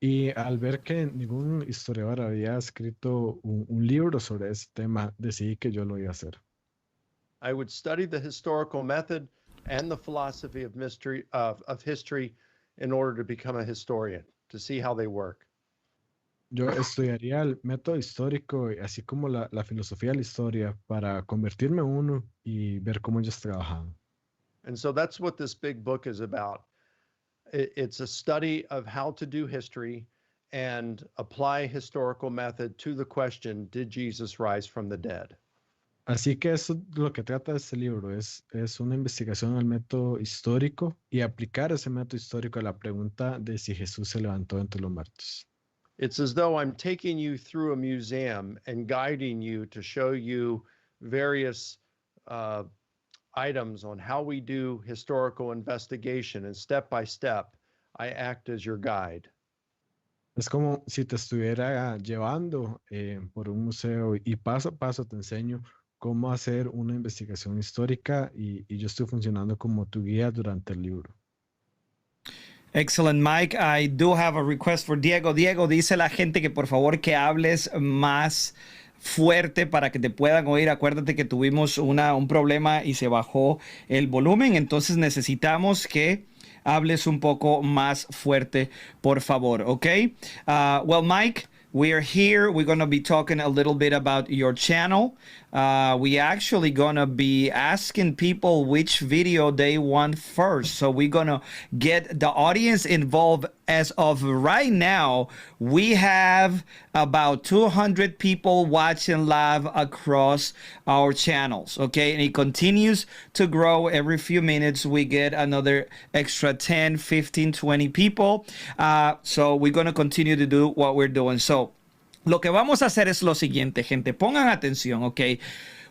Y al ver que ningún historiador había escrito un libro sobre ese tema, decidí que yo lo iba a hacer. I would study the historical method and the philosophy of history in order to become a historian, to see how they work. Yo estudiaría el método histórico, así como la filosofía de la historia, para convertirme en uno y ver cómo ellos trabajan. And so that's what this big book is about. It's a study of how to do history and apply historical method to the question, did Jesus rise from the dead? Así que eso lo que trata este libro es una investigación al método histórico y aplicar ese método histórico a la pregunta de si Jesús se levantó entre los muertos. It's as though I'm taking you through a museum and guiding you to show you various items on how we do historical investigation, and step by step, I act as your guide. Es como si te estuviera llevando por un museo y paso a paso te enseño cómo hacer una investigación histórica y yo estoy funcionando como tu guía durante el libro. Excellent, Mike. I do have a request for Diego. Diego, dice la gente que por favor que hables más fuerte para que te puedan oír. Acuérdate que tuvimos un problema y se bajó el volumen, entonces necesitamos que hables un poco más fuerte, por favor, ¿ok? Well, Mike, we are here. We're going to be talking a little bit about your channel. We actually going to be asking people which video they want first. So we're going to get the audience involved. As of right now, we have about 200 people watching live across our channels. Okay. And it continues to grow every few minutes. We get another extra 10, 15, 20 people. So we're going to continue to do what we're doing. So lo que vamos a hacer es lo siguiente, gente. Pongan atención, ¿ok?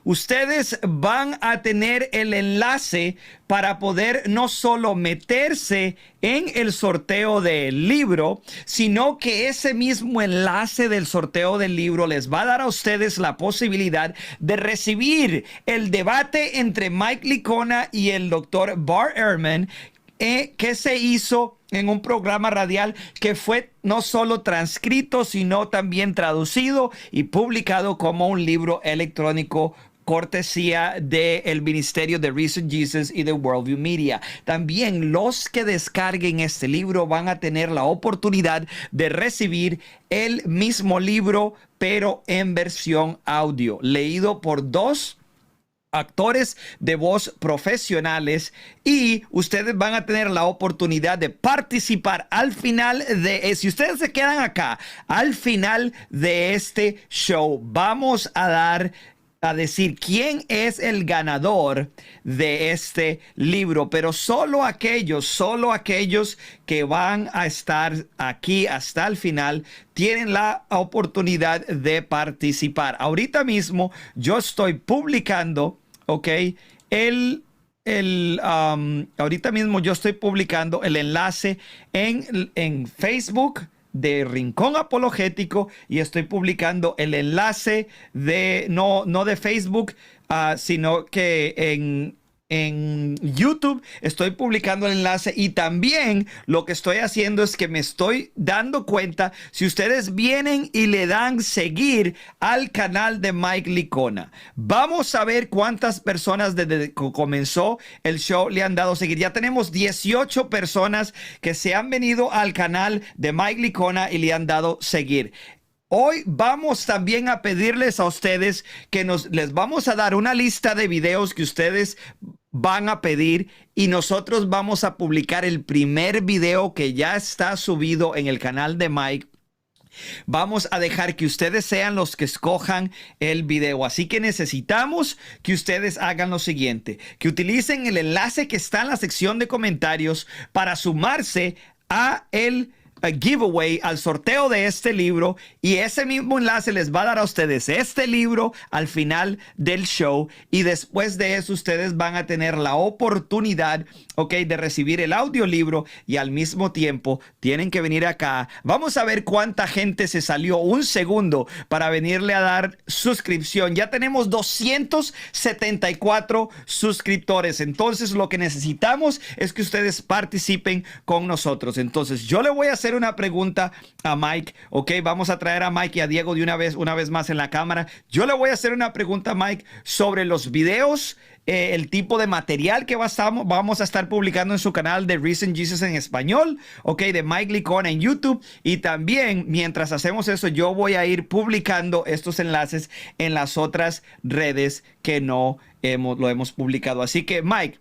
Ustedes van a tener el enlace para poder no solo meterse en el sorteo del libro, sino que ese mismo enlace del sorteo del libro les va a dar a ustedes la posibilidad de recibir el debate entre Mike Licona y el doctor Bart Ehrman, que se hizo en un programa radial que fue no solo transcrito, sino también traducido y publicado como un libro electrónico cortesía del Ministerio de Recent Jesus y de Worldview Media. También los que descarguen este libro van a tener la oportunidad de recibir el mismo libro, pero en versión audio, leído por dos actores de voz profesionales, y ustedes van a tener la oportunidad de participar al final de, si ustedes se quedan acá, al final de este show, vamos a decir quién es el ganador de este libro, pero solo aquellos que van a estar aquí hasta el final tienen la oportunidad de participar. Ahorita mismo yo estoy publicando, ok, ahorita mismo yo estoy publicando el enlace en Facebook de Rincón Apologético, y estoy publicando el enlace de no de Facebook, sino que en YouTube estoy publicando el enlace. Y también lo que estoy haciendo es que me estoy dando cuenta si ustedes vienen y le dan seguir al canal de Mike Licona. Vamos a ver cuántas personas desde que comenzó el show le han dado seguir. Ya tenemos 18 personas que se han venido al canal de Mike Licona y le han dado seguir. Hoy vamos también a pedirles a ustedes que les vamos a dar una lista de videos que ustedes van a pedir, y nosotros vamos a publicar el primer video que ya está subido en el canal de Mike. Vamos a dejar que ustedes sean los que escojan el video. Así que necesitamos que ustedes hagan lo siguiente, que utilicen el enlace que está en la sección de comentarios para sumarse a el giveaway, al sorteo de este libro, y ese mismo enlace les va a dar a ustedes este libro al final del show, y después de eso ustedes van a tener la oportunidad, ok, de recibir el audiolibro, y al mismo tiempo tienen que venir acá. Vamos a ver cuánta gente se salió un segundo para venirle a dar suscripción. Ya tenemos 274 suscriptores, entonces lo que necesitamos es que ustedes participen con nosotros. Entonces yo le voy a hacer una pregunta a Mike, ok, vamos a traer a Mike y a Diego de una vez más en la cámara. Yo le voy a hacer una pregunta a Mike sobre los videos, el tipo de material que vamos a estar publicando en su canal de Recent Jesus en español, ok, de Mike Licona en YouTube, y también mientras hacemos eso yo voy a ir publicando estos enlaces en las otras redes que no lo hemos publicado. Así que Mike,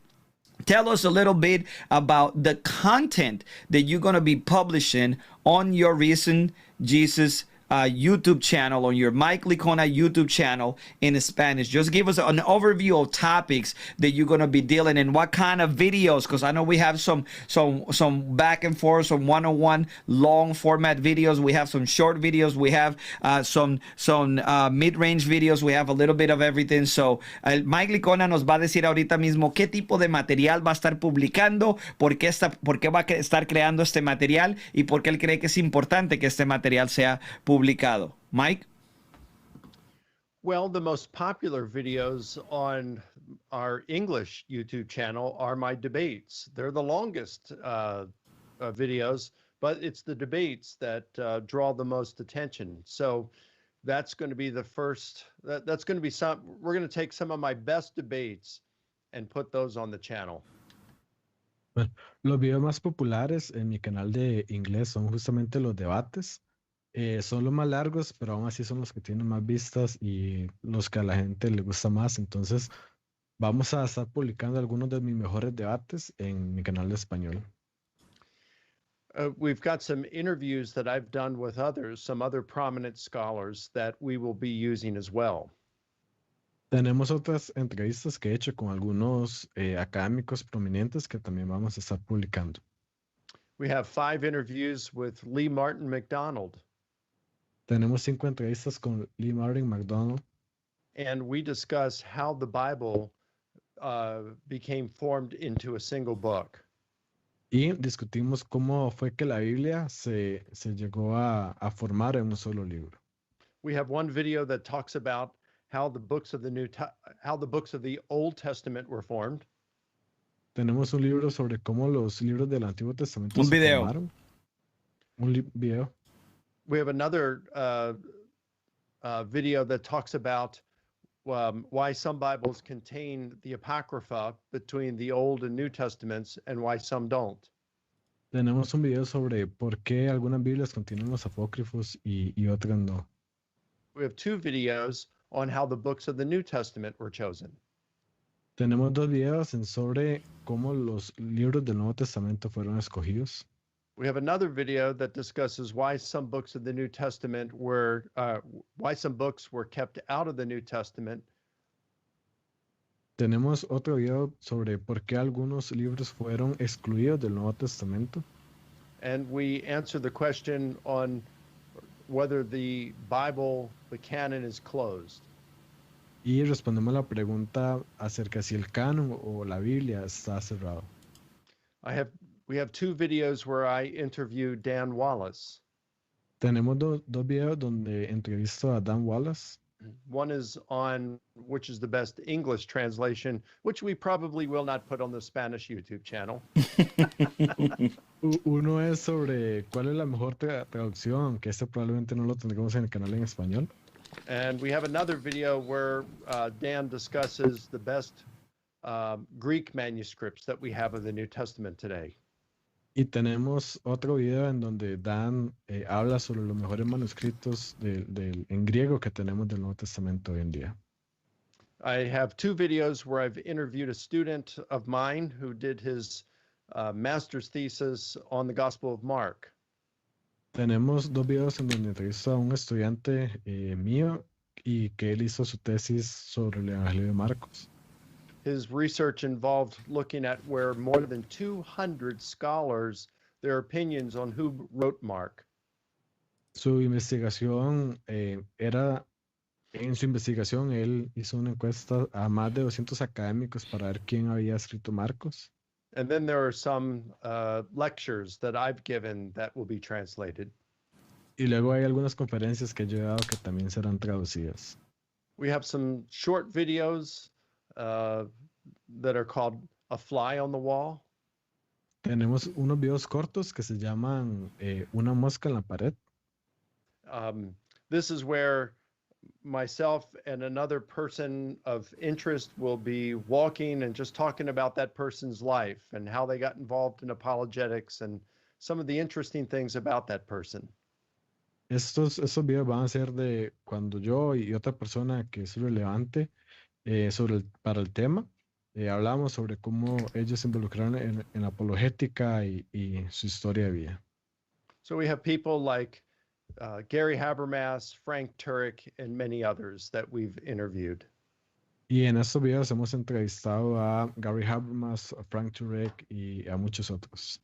tell us a little bit about the content that you're going to be publishing on your Recent Jesus YouTube channel, on your Mike Licona YouTube channel in Spanish. Just give us an overview of topics that you're going to be dealing in, what kind of videos, because I know we have some back and forth, some one-on-one long format videos. We have some short videos. We have some mid-range videos. We have a little bit of everything. So Mike Licona nos va a decir ahorita mismo qué tipo de material va a estar publicando, por qué va a estar creando este material y por qué él cree que es importante que este material sea publicado. Mike? Well, the most popular videos on our English YouTube channel are my debates. They're the longest videos, but it's the debates that draw the most attention. So that's going to be the first, that's going to be we're going to take some of my best debates and put those on the channel. Bueno, los videos más populares en mi canal de inglés son justamente los debates. Son los más largos, pero aún así son los que tienen más vistas y los que a la gente le gusta más. Entonces, vamos a estar publicando algunos de mis mejores debates en mi canal de español. We've got some interviews that I've done with others, some other prominent scholars that we will be using as well. Tenemos otras entrevistas que he hecho con algunos académicos prominentes que también vamos a estar publicando. We have 5 interviews with Lee Martin McDonald. Tenemos 5 entrevistas con Lee Martin McDonald. And we discuss how the Bible became formed into a single book. Y discutimos cómo fue que la Biblia se llegó a formar en un solo libro. We have one video that talks about how the books of the Old Testament were formed. Tenemos un libro sobre cómo los libros del Antiguo Testamento Un se video. formaron. Video. We have another video that talks about why some Bibles contain the Apocrypha between the Old and New Testaments and why some don't. Tenemos un video sobre por qué algunas Biblias contienen los apócrifos y otras no. We have 2 videos on how the books of the New Testament were chosen. Tenemos 2 videos sobre cómo los libros del Nuevo Testamento fueron escogidos. We have another video that discusses why some books of the New Testament why some books were kept out of the New Testament. Tenemos otro video sobre por qué algunos libros fueron excluidos del Nuevo Testamento. And we answer the question on whether the Bible, the canon, is closed. Y respondemos la pregunta acerca si el canon o la Biblia está cerrado. We have 2 videos where I interview Dan Wallace. Tenemos dos videos donde entrevisto a Dan Wallace. One is on which is the best English translation, which we probably will not put on the Spanish YouTube channel. Uno es sobre cuál es la mejor traducción, aunque este probablemente no lo tendremos en el canal en español. And we have another video where Dan discusses the best Greek manuscripts that we have of the New Testament today. Y tenemos otro video en donde Dan habla sobre los mejores manuscritos en griego que tenemos del Nuevo Testamento hoy en día. I have 2 videos where I've interviewed a student of mine who did his master's thesis on the Gospel of Mark. Tenemos 2 videos en donde entrevisto a un estudiante mío y que él hizo su tesis sobre el Evangelio de Marcos. His research involved looking at where more than 200 scholars, their opinions on who wrote Mark. Su investigación en su investigación él hizo una encuesta a más de 200 académicos para ver quién había escrito Marcos. And then there are some lectures that I've given that will be translated. Y luego hay algunas conferencias que yo he dado que también serán traducidas. We have some short videos that are called A Fly on the Wall. Tenemos unos videos cortos que se llaman Una mosca en la pared. This is where myself and another person of interest will be walking and just talking about that person's life and how they got involved in apologetics and some of the interesting things about that person. Estos videos van a ser de cuando yo y otra persona que es relevante para el tema hablamos sobre cómo ellos se involucraron en la apologética y su historia de vida. So we have people like Gary Habermas, Frank Turek, and many others that we've interviewed. Y en estos videos hemos entrevistado a Gary Habermas, a Frank Turek y a muchos otros.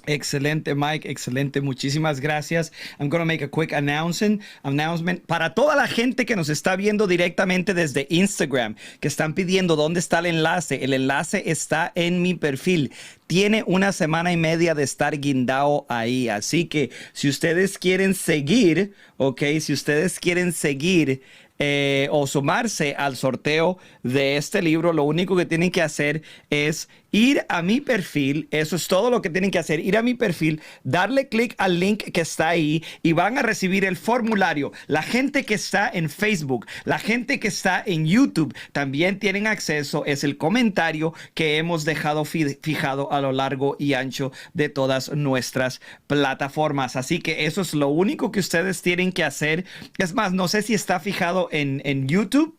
Excelente, Mike. Excelente. Muchísimas gracias. I'm going to make a quick announcement para toda la gente que nos está viendo directamente desde Instagram, que están pidiendo dónde está el enlace. El enlace está en mi perfil. Tiene una semana y media de estar guindado ahí. Así que si ustedes quieren seguir, si ustedes quieren seguir o sumarse al sorteo de este libro, lo único que tienen que hacer es ir a mi perfil. Eso es todo lo que tienen que hacer. Ir a mi perfil, darle clic al link que está ahí y van a recibir el formulario. La gente que está en Facebook, la gente que está en YouTube también tienen acceso. Es el comentario que hemos dejado fijado a lo largo y ancho de todas nuestras plataformas. Así que eso es lo único que ustedes tienen que hacer. Es más, no sé si está fijado en YouTube,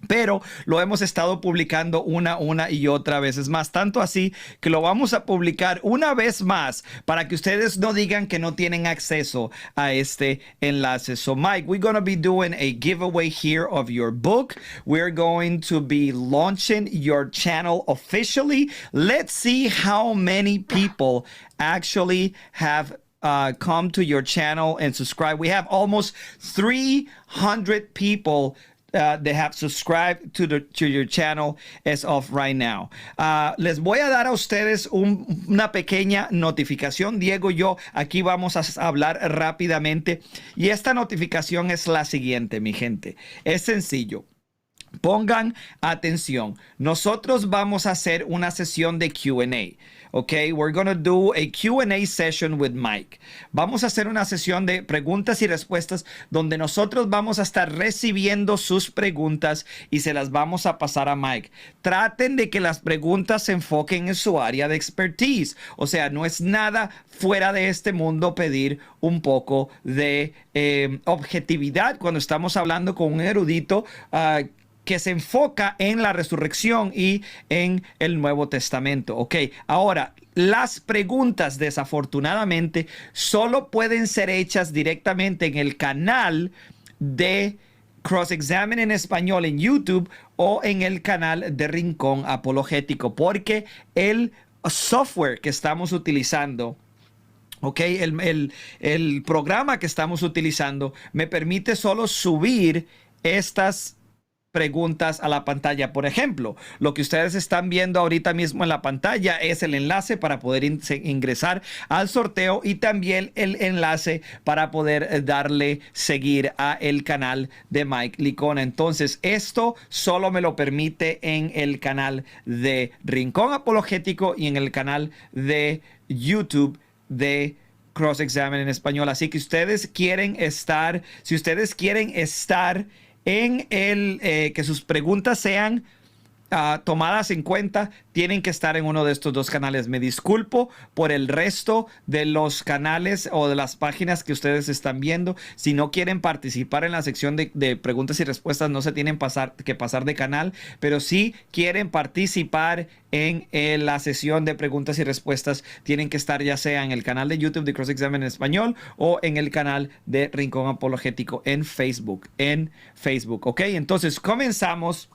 pero lo hemos estado publicando una y otra vez. Es más, tanto así que lo vamos a publicar una vez más para que ustedes no digan que no tienen acceso a este enlace. So, Mike, we're going to be doing a giveaway here of your book. We're going to be launching your channel officially. Let's see how many people actually have come to your channel and subscribe. We have almost 300 people that have subscribed to your channel as of right now. Les voy a dar a ustedes una pequeña notificación. Diego y yo aquí vamos a hablar rápidamente. Y esta notificación es la siguiente, mi gente. Es sencillo. Pongan atención. Nosotros vamos a hacer una sesión de Q&A. Okay, we're going to do a Q&A session with Mike. Vamos a hacer una sesión de preguntas y respuestas donde nosotros vamos a estar recibiendo sus preguntas y se las vamos a pasar a Mike. Traten de que las preguntas se enfoquen en su área de expertise. O sea, no es nada fuera de este mundo pedir un poco de objetividad cuando estamos hablando con un erudito que se enfoca en la resurrección y en el Nuevo Testamento. Ok, ahora, las preguntas desafortunadamente solo pueden ser hechas directamente en el canal de Cross Examine en español en YouTube o en el canal de Rincón Apologético, porque el software que estamos utilizando, el programa que estamos utilizando me permite solo subir estas preguntas a la pantalla. Por ejemplo, lo que ustedes están viendo ahorita mismo en la pantalla es el enlace para poder ingresar al sorteo y también el enlace para poder darle seguir a el canal de Mike Licona. Entonces, esto solo me lo permite en el canal de Rincón Apologético y en el canal de YouTube de Cross Examine en español. Así que si ustedes quieren estar en que sus preguntas sean tomadas en cuenta, tienen que estar en uno de estos dos canales. Me disculpo por el resto de los canales o de las páginas que ustedes están viendo. Si no quieren participar en la sección de preguntas y respuestas, no se tienen que pasar de canal, pero si quieren participar en la sesión de preguntas y respuestas, tienen que estar ya sea en el canal de YouTube de Cross Examine en español o en el canal de Rincón Apologético en Facebook. Ok, entonces comenzamos.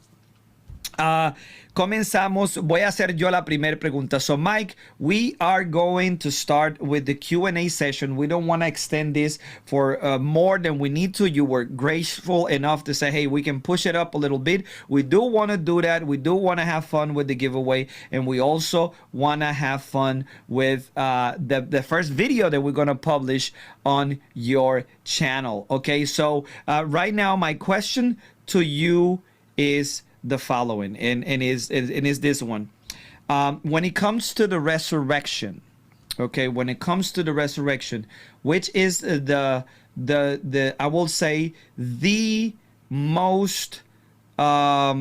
Voy a hacer yo la primera pregunta. So, Mike, we are going to start with the Q&A session. We don't want to extend this for more than we need to. You were graceful enough to say, hey, we can push it up a little bit. We do want to do that. We do want to have fun with the giveaway. And we also want to have fun with the first video that we're going to publish on your channel. Okay, so right now, my question to you is the following, and is this one. When it comes to the resurrection, when it comes to the resurrection, which is the I will say the most or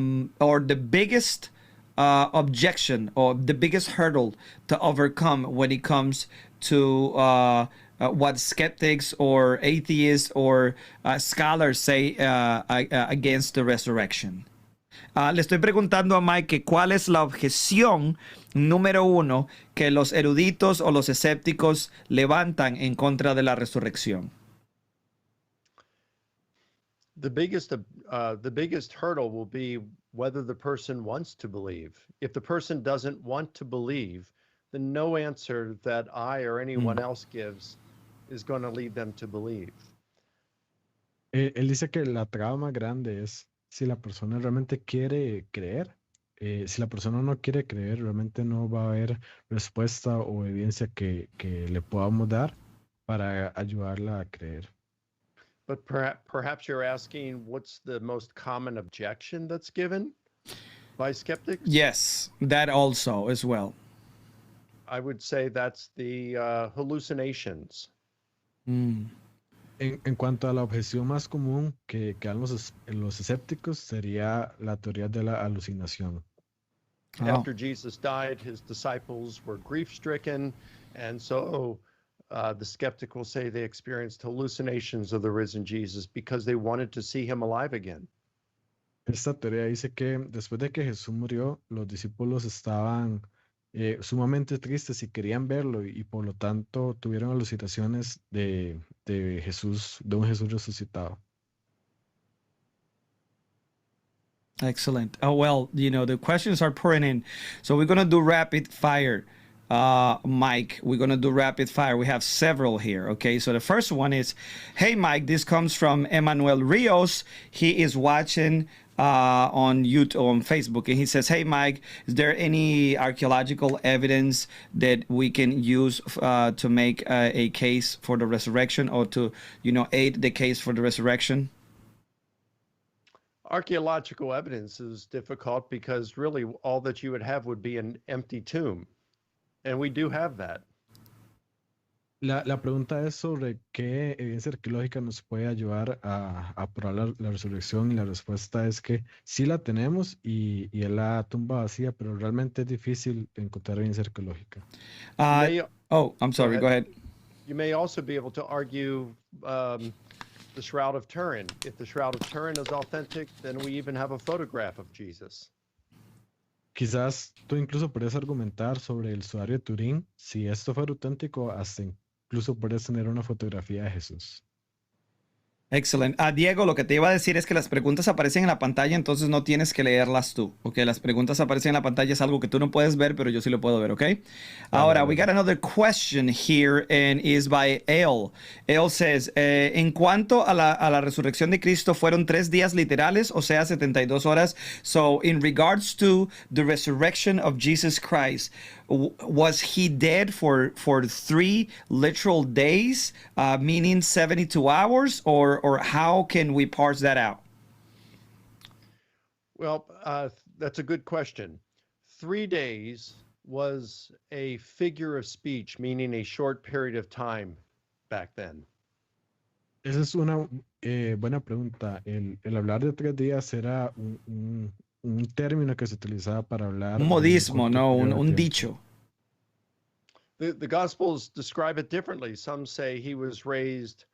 the biggest objection or the biggest hurdle to overcome when it comes to what skeptics or atheists or scholars say against the resurrection? Le estoy preguntando a Mike que cuál es la objeción número uno que los eruditos o los escépticos levantan en contra de la resurrección. The biggest hurdle will be whether the person wants to believe. If the person doesn't want to believe, then no answer that I or anyone else gives is going to lead them to believe. Él dice que la traba más grande es si la persona realmente quiere creer. Si la persona no quiere creer, realmente no va a haber respuesta o evidencia que le podamos dar para ayudarla a creer. But perhaps you're asking what's the most common objection that's given by skeptics? Yes, that also as well. I would say that's the hallucinations. En cuanto a la objeción más común que dan los escépticos sería la teoría de la alucinación. After Jesus died, his disciples were grief-stricken, and so the skeptic will say they experienced hallucinations of the risen Jesus because they wanted to see him alive again. Esta teoría dice que después de que Jesús murió, los discípulos estaban sumamente tristes y querían verlo y por lo tanto tuvieron alucinaciones de Jesús, de un Jesús resucitado. Excellent. Oh, well, the questions are pouring in. So we're going to do rapid fire. Mike, we're going to do rapid fire. We have several here. Okay. So the first one is, hey, Mike, this comes from Emmanuel Rios. He is watching on YouTube, on Facebook, and he says, hey, Mike, is there any archaeological evidence that we can use to make a case for the resurrection or to, aid the case for the resurrection? Archaeological evidence is difficult because really all that you would have would be an empty tomb. And we do have that. La pregunta es sobre qué evidencia arqueológica nos puede ayudar a probar la resurrección y la respuesta es que sí la tenemos y es la tumba vacía, pero realmente es difícil encontrar evidencia arqueológica. I'm sorry, go ahead. You may also be able to argue the Shroud of Turin. If the Shroud of Turin is authentic, then we even have a photograph of Jesus. Quizás tú incluso podrías argumentar sobre el sudario de Turín. Si esto fuera auténtico, hasta incluso podrías tener una fotografía de Jesús. Excelente. Diego, lo que te iba a decir es que las preguntas aparecen en la pantalla, entonces no tienes que leerlas tú. Ok, las preguntas aparecen en la pantalla, es algo que tú no puedes ver, pero yo sí lo puedo ver, ok? Ahora, we got another question here, and is by El. El says, en cuanto a la resurrección de Cristo, ¿fueron 3 días literales, o sea, 72 horas? So, in regards to the resurrection of Jesus Christ, was he dead for 3 literal days, meaning 72 hours, or how can we parse that out? Well, that's a good question. 3 days was a figure of speech, meaning a short period of time back then. Esa es una buena pregunta. El hablar de 3 días era un término que se utilizaba para hablar. Un modismo, no, un dicho. The Gospels describe it differently. Some say he was raised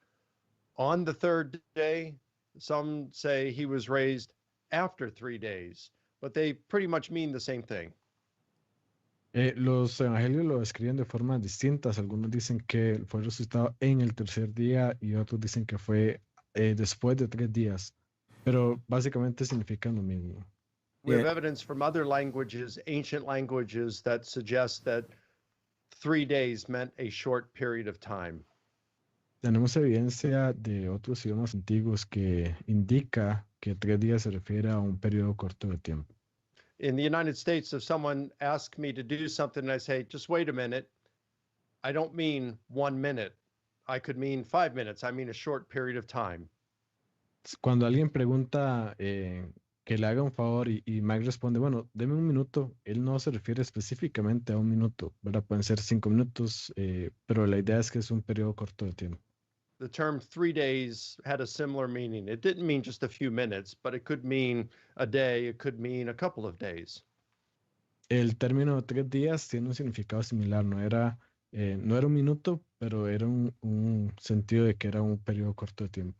on the 3rd day. Some say he was raised after 3 days, but they pretty much mean the same thing. Los evangelios lo describen de formas distintas. Algunos dicen que fue resucitado en el 3er día y otros dicen que fue después de 3 días, pero básicamente significan lo mismo. We have evidence from other languages, ancient languages, that suggest that 3 days meant a short period of time. Tenemos evidencia de otros idiomas antiguos que indica que 3 días se refiere a un periodo corto de tiempo. In the United States, if someone asks me to do something and I say, just wait a minute, I don't mean 1 minute. I could mean 5 minutes. I mean a short period of time. Cuando alguien pregunta que le haga un favor y Mike responde, bueno, deme un minuto, él no se refiere específicamente a un minuto, ¿verdad? Pueden ser 5 minutos, pero la idea es que es un periodo corto de tiempo. The term 3 days had a similar meaning. It didn't mean just a few minutes, but it could mean a day. It could mean a couple of days. El término 3 días tiene un significado similar. No era un minuto, pero era un sentido de que era un periodo corto de tiempo.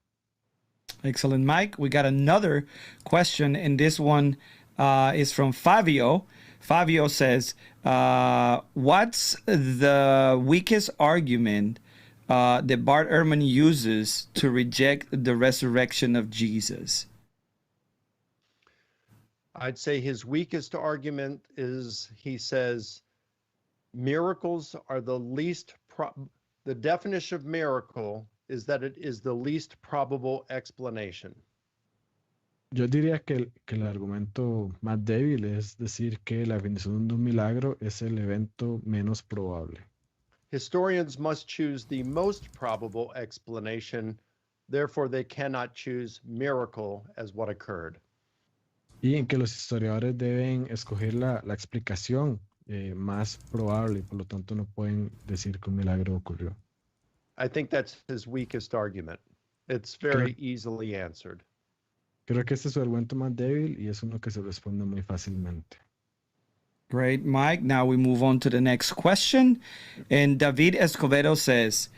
Excellent, Mike. We got another question, and this one is from Fabio. Fabio says, what's the weakest argument that Bart Ehrman uses to reject the resurrection of Jesus? I'd say his weakest argument is he says miracles are the least the definition of miracle is that it is the least probable explanation. Yo diría que el argumento más débil es decir que la definición de un milagro es el evento menos probable. Historians must choose the most probable explanation, therefore they cannot choose miracle as what occurred. Y en que los historiadores deben escoger la explicación más probable, y por lo tanto no pueden decir que un milagro ocurrió. I think that's his weakest argument. It's very easily answered. Creo que este es su argumento más débil y es uno que se responde muy fácilmente. Great, Mike. Now we move on to the next question. And David Escobedo says,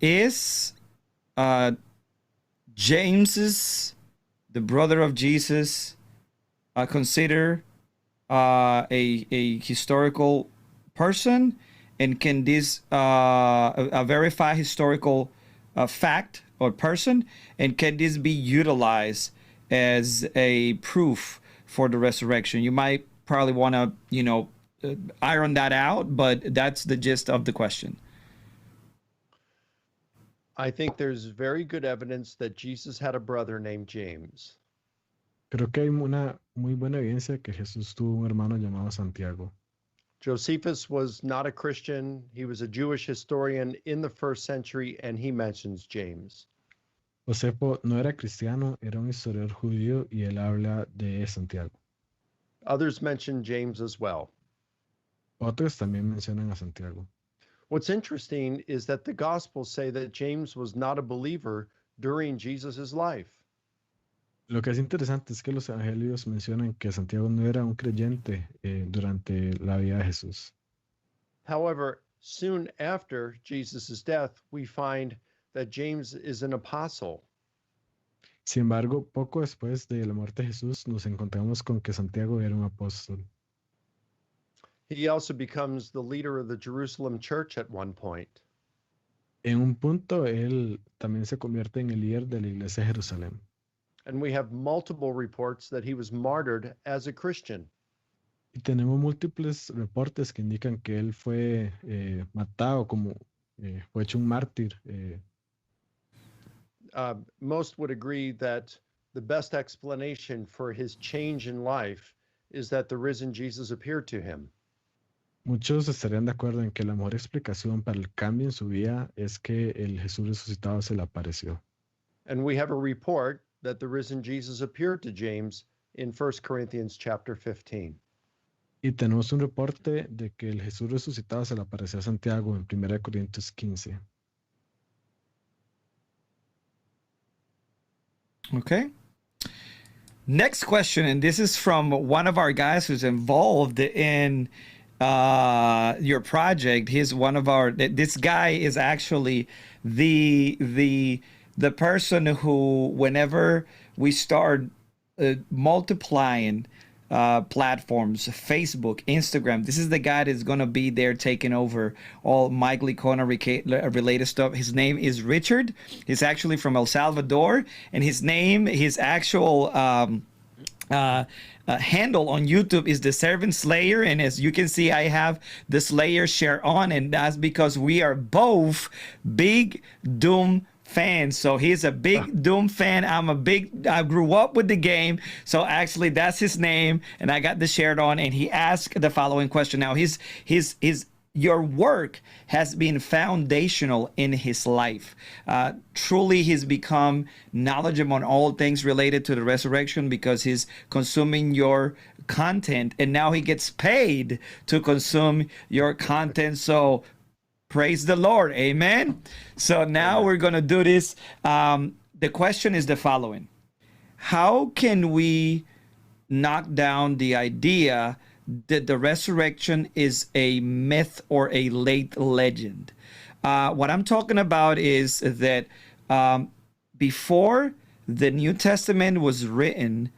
is James's, the brother of Jesus, considered a historical person? And can this a verified historical fact or person? And can this be utilized as a proof for the resurrection? You might probably want to, iron that out, but that's the gist of the question. I think there's very good evidence that Jesus had a brother named James. Creo que hay una muy buena evidencia que Jesús tuvo un hermano llamado Santiago. Josephus was not a Christian. He was a Jewish historian in the 1st century, and he mentions James. Josefo no era cristiano, era un historiador judío y él habla de Santiago. Others mention James as well. Otros también mencionan a Santiago. What's interesting is that the Gospels say that James was not a believer during Jesus' life. Lo que es interesante es que los evangelios mencionan que Santiago no era un creyente durante la vida de Jesús. However, soon after Jesus' death, we find that James is an apostle. Sin embargo, poco después de la muerte de Jesús, nos encontramos con que Santiago era un apóstol. He also becomes the leader of the Jerusalem church at one point. En un punto, él también se convierte en el líder de la iglesia de Jerusalén. And we have multiple reports that he was martyred as a Christian. Y tenemos múltiples reportes que indican que él fue matado, fue hecho un mártir. Most would agree that the best explanation for his change in life is that the risen Jesus appeared to him. Muchos estarían de acuerdo en que la mejor explicación para el cambio en su vida es que el Jesús resucitado se le apareció. And we have a report that the risen Jesus appeared to James in 1 Corinthians chapter 15. Y tenemos un reporte de que el Jesús resucitado se le apareció a Santiago en 1 Corintios 15. Okay. Next question, and this is from one of our guys who's involved in your project. He's one of our. This guy is actually the person who, whenever we start multiplying platforms, Facebook, Instagram, this is the guy that's going to be there taking over all Mike Licona related stuff. His name is Richard. He's actually from El Salvador, and his actual handle on YouTube is the Servant Slayer, and as you can see, I have the Slayer shirt on, and that's because we are both big Doom fans. So he's a big Doom fan. I grew up with the game, so actually that's his name, and I got the shirt on, and he asked the following question. Now your work has been foundational in his life. Truly, he's become knowledgeable on all things related to the resurrection because he's consuming your content, and now he gets paid to consume your content. So praise the Lord. Amen. So now we're going to do this. The question is the following. How can we knock down the idea that the resurrection is a myth or a late legend? What I'm talking about is that before the New Testament was written,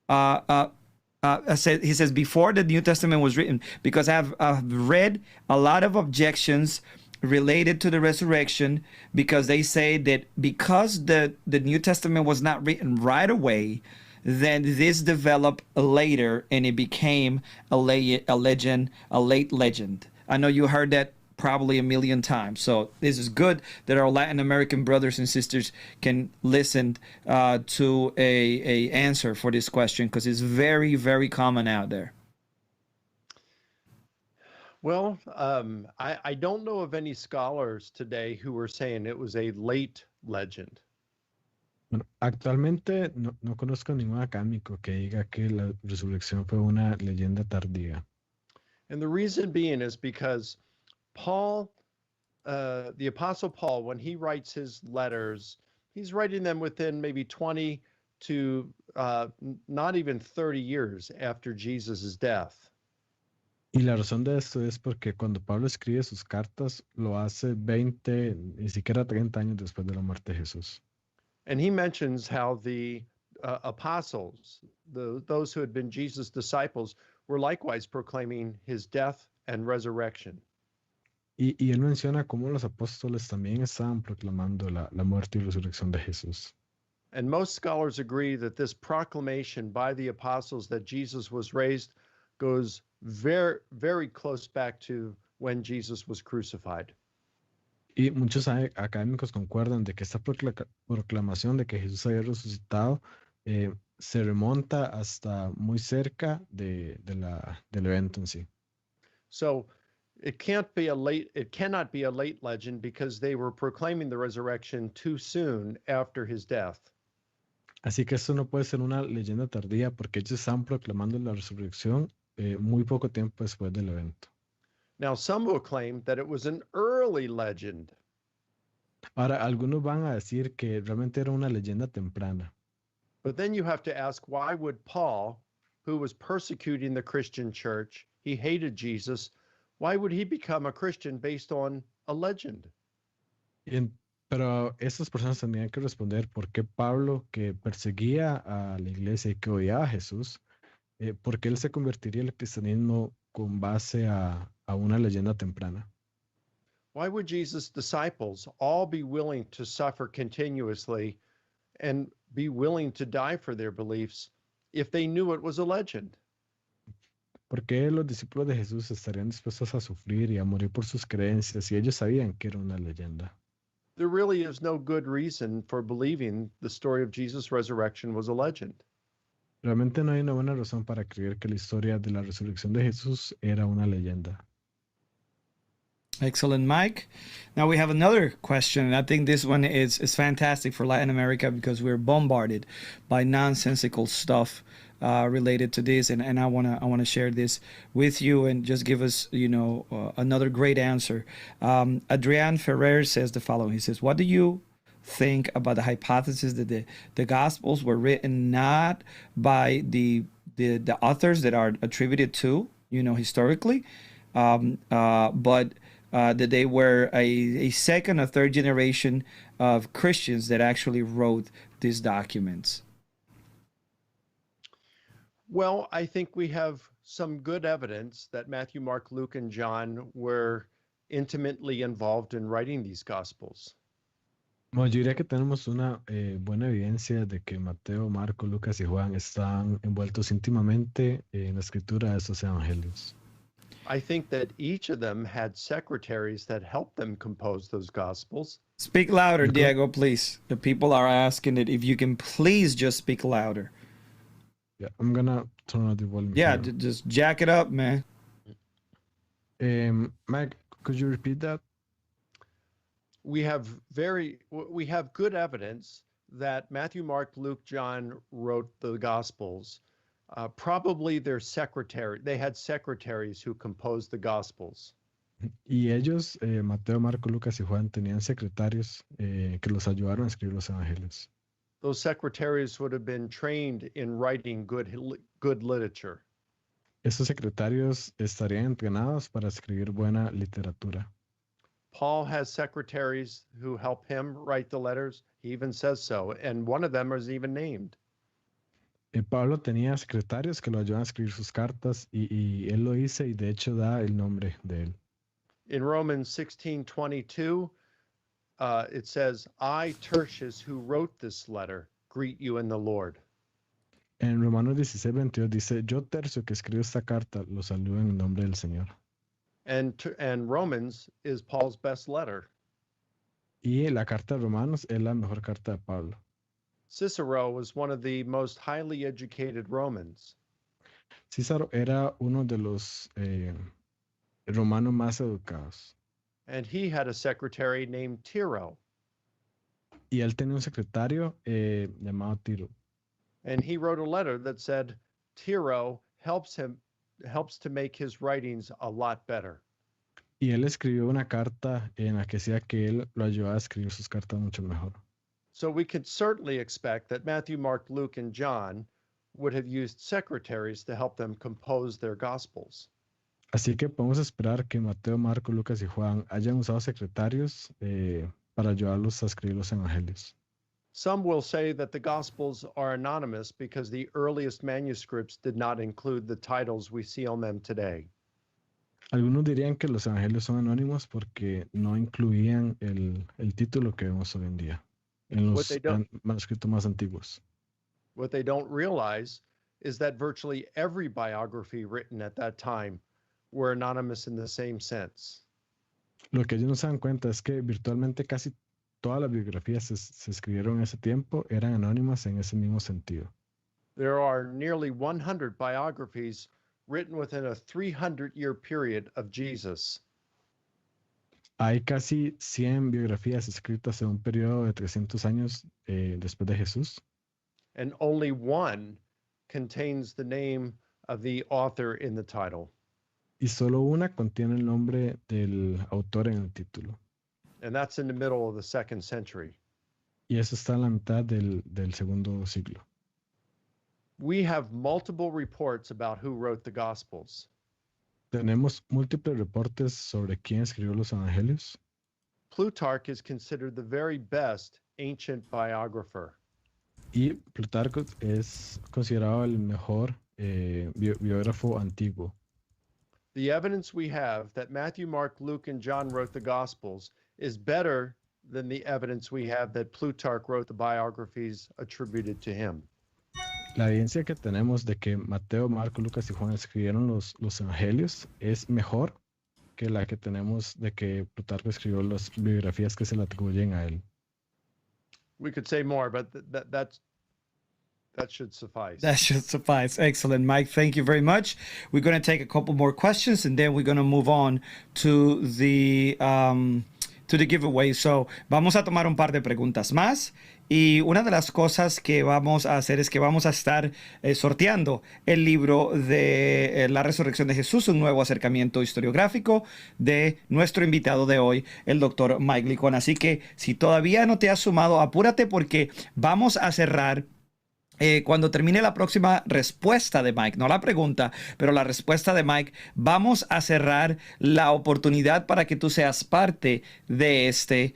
he says, before the New Testament was written, because I've read a lot of objections related to the resurrection, because they say that because the New Testament was not written right away, then this developed later and it became a legend, a late legend. I know you heard that probably a million times. So this is good that our Latin American brothers and sisters can listen to a answer for this question, because it's very, very common out there. Well, I don't know of any scholars today who were saying it was a late legend. Bueno, actualmente no conozco ningún académico que diga que la resurrección fue una leyenda tardía. And the reason being is because Paul, the Apostle Paul, when he writes his letters, he's writing them within maybe 20 to not even 30 years after Jesus' death. Y la razón de esto es porque cuando Pablo escribe sus cartas, lo hace 20, ni siquiera 30 años después de la muerte de Jesús. And he mentions how the apostles, those who had been Jesus' disciples, were likewise proclaiming his death and resurrection. Y él menciona cómo los apóstoles también estaban proclamando la muerte y resurrección de Jesús. And most scholars agree that this proclamation by the apostles that Jesus was raised goes very, very close back to when Jesus was crucified. Y muchos académicos concuerdan de que esta proclamación de que Jesús había resucitado se remonta hasta muy cerca del evento en sí. So it cannot be a late legend because they were proclaiming the resurrection too soon after his death. Así que esto no puede ser una leyenda tardía porque ellos están proclamando la resurrección muy poco tiempo después del evento. Now, some will claim that it was an early legend. Ahora, algunos van a decir que realmente era una leyenda temprana. But then you have to ask, why would Paul, who was persecuting the Christian church, he hated Jesus, why would he become a Christian based on a legend? Pero estas personas tendrían que responder por qué Pablo, que perseguía a la iglesia y que odiaba a Jesús, por qué él se convertiría al cristianismo con base a una leyenda temprana. Why would Jesus' disciples all be willing to suffer continuously and be willing to die for their beliefs if they knew it was a legend? ¿Por qué los discípulos de Jesús estarían dispuestos a sufrir y a morir por sus creencias si ellos sabían que era una leyenda? There really is no good reason for believing the story of Jesus' resurrection was a legend. Realmente no hay una buena razón para creer que la historia de la resurrección de Jesús era una leyenda. Excellent, Mike. Now we have another question, and I think this one is fantastic for Latin America because we're bombarded by nonsensical stuff related to this, and I wanna share this with you and just give us another great answer. Adrian Ferrer says the following. He says, "What do you think about the hypothesis that the Gospels were written not by the authors that are attributed to historically, but that they were a second or third generation of Christians that actually wrote these documents?" Well, I think we have some good evidence that Matthew, Mark, Luke, and John were intimately involved in writing these Gospels. Bueno, yo diría que tenemos una buena evidencia de que Mateo, Marco, Lucas y Juan están envueltos íntimamente en la escritura de estos evangelios. I think that each of them had secretaries that helped them compose those Gospels. Speak louder, Diego, please. The people are asking it. If you can please just speak louder. Yeah, I'm gonna turn on the volume. Yeah, just jack it up, man. Mike, could you repeat that? We have good evidence that Matthew, Mark, Luke, John wrote the Gospels. Probably they had secretaries who composed the Gospels. Y ellos, Mateo, Marco, Lucas y Juan, tenían secretarios que los ayudaron a escribir los evangelios. Those secretaries would have been trained in writing good literature. Estos secretarios estarían entrenados para escribir buena literatura. Paul has secretaries who help him write the letters. He even says so, and one of them is even named. Pablo tenía secretarios que lo ayudaban a escribir sus cartas y él lo dice y de hecho da el nombre de él. In Romans 16:22, it says, I, Tertius, who wrote this letter, greet you in the Lord. En Romanos 16:22 dice, yo Tercio que escribo esta carta, lo saludo en el nombre del Señor. And Romans is Paul's best letter. Y la carta de Romanos es la mejor carta de Pablo. Cicero was one of the most highly educated Romans. Cícero era uno de los romanos más educados. And he had a secretary named Tiro. Y él tenía un secretario llamado Tiro. And he wrote a letter that said Tiro helps to make his writings a lot better. Y él escribió una carta en la que decía que él lo ayudaba a escribir sus cartas mucho mejor. So we could certainly expect that Matthew, Mark, Luke, and John would have used secretaries to help them compose their gospels. Así que podemos esperar que Mateo, Marco, Lucas y Juan hayan usado secretarios para ayudarlos a escribir los evangelios. Some will say that the gospels are anonymous because the earliest manuscripts did not include the titles we see on them today. Algunos dirían que los evangelios son anónimos porque no incluían el título que vemos hoy en día en los manuscritos más antiguos. What they don't realize is that virtually every biography written at that time were anonymous in the same sense. Lo que ellos no se dan cuenta es que virtualmente casi todas las biografías se escribieron en ese tiempo eran anónimas en ese mismo sentido. There are nearly 100 biographies written within a 300-year period of Jesus. Hay casi 100 biografías escritas en un periodo de 300 años después de Jesús. And only one contains the name of the author in the title. Y solo una contiene el nombre del autor en el título. And that's in the middle of the 2nd century. Y eso está en la mitad del segundo siglo. We have multiple reports about who wrote the Gospels. Tenemos múltiples reportes sobre quién escribió los evangelios. Plutarch is considered the very best ancient biographer. Y Plutarco es considerado el mejor biógrafo antiguo. The evidence we have that Matthew, Mark, Luke, and John wrote the Gospels is better than the evidence we have that Plutarch wrote the biographies attributed to him. La evidencia que tenemos de que Mateo, Marco, Lucas y Juan escribieron los evangelios es mejor que la que tenemos de que Plutarco escribió las biografías que se le atribuyen a él. We could say more, but that should suffice. That should suffice. Excellent, Mike. Thank you very much. We're going to take a couple more questions and then we're going to move on to the giveaway. So, vamos a tomar un par de preguntas más. Y una de las cosas que vamos a hacer es que vamos a estar sorteando el libro de La Resurrección de Jesús, un nuevo acercamiento historiográfico de nuestro invitado de hoy, el doctor Mike Licona. Así que si todavía no te has sumado, apúrate porque vamos a cerrar cuando termine la próxima respuesta de Mike, no la pregunta, pero la respuesta de Mike, vamos a cerrar la oportunidad para que tú seas parte de este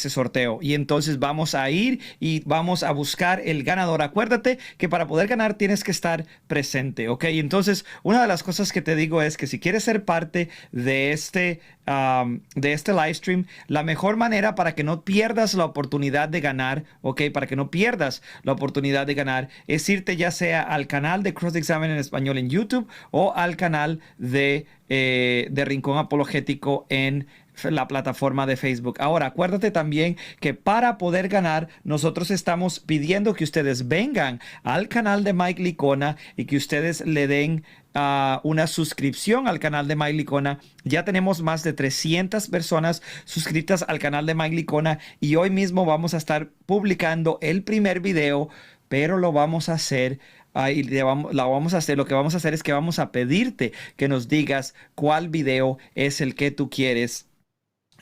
sorteo. Y entonces vamos a ir y vamos a buscar el ganador. Acuérdate que para poder ganar tienes que estar presente, ¿ok? Y entonces una de las cosas que te digo es que si quieres ser parte de este live stream, la mejor manera para que no pierdas la oportunidad de ganar, ¿ok? Para que no pierdas la oportunidad de ganar es irte ya sea al canal de Cross Examine en español en YouTube o al canal de Rincón Apologético en la plataforma de Facebook. Ahora, acuérdate también que para poder ganar, nosotros estamos pidiendo que ustedes vengan al canal de Mike Licona y que ustedes le den una suscripción al canal de Mike Licona. Ya tenemos más de 300 personas suscritas al canal de Mike Licona y hoy mismo vamos a estar publicando el primer video, pero lo vamos a hacer lo que vamos a hacer es que vamos a pedirte que nos digas cuál video es el que tú quieres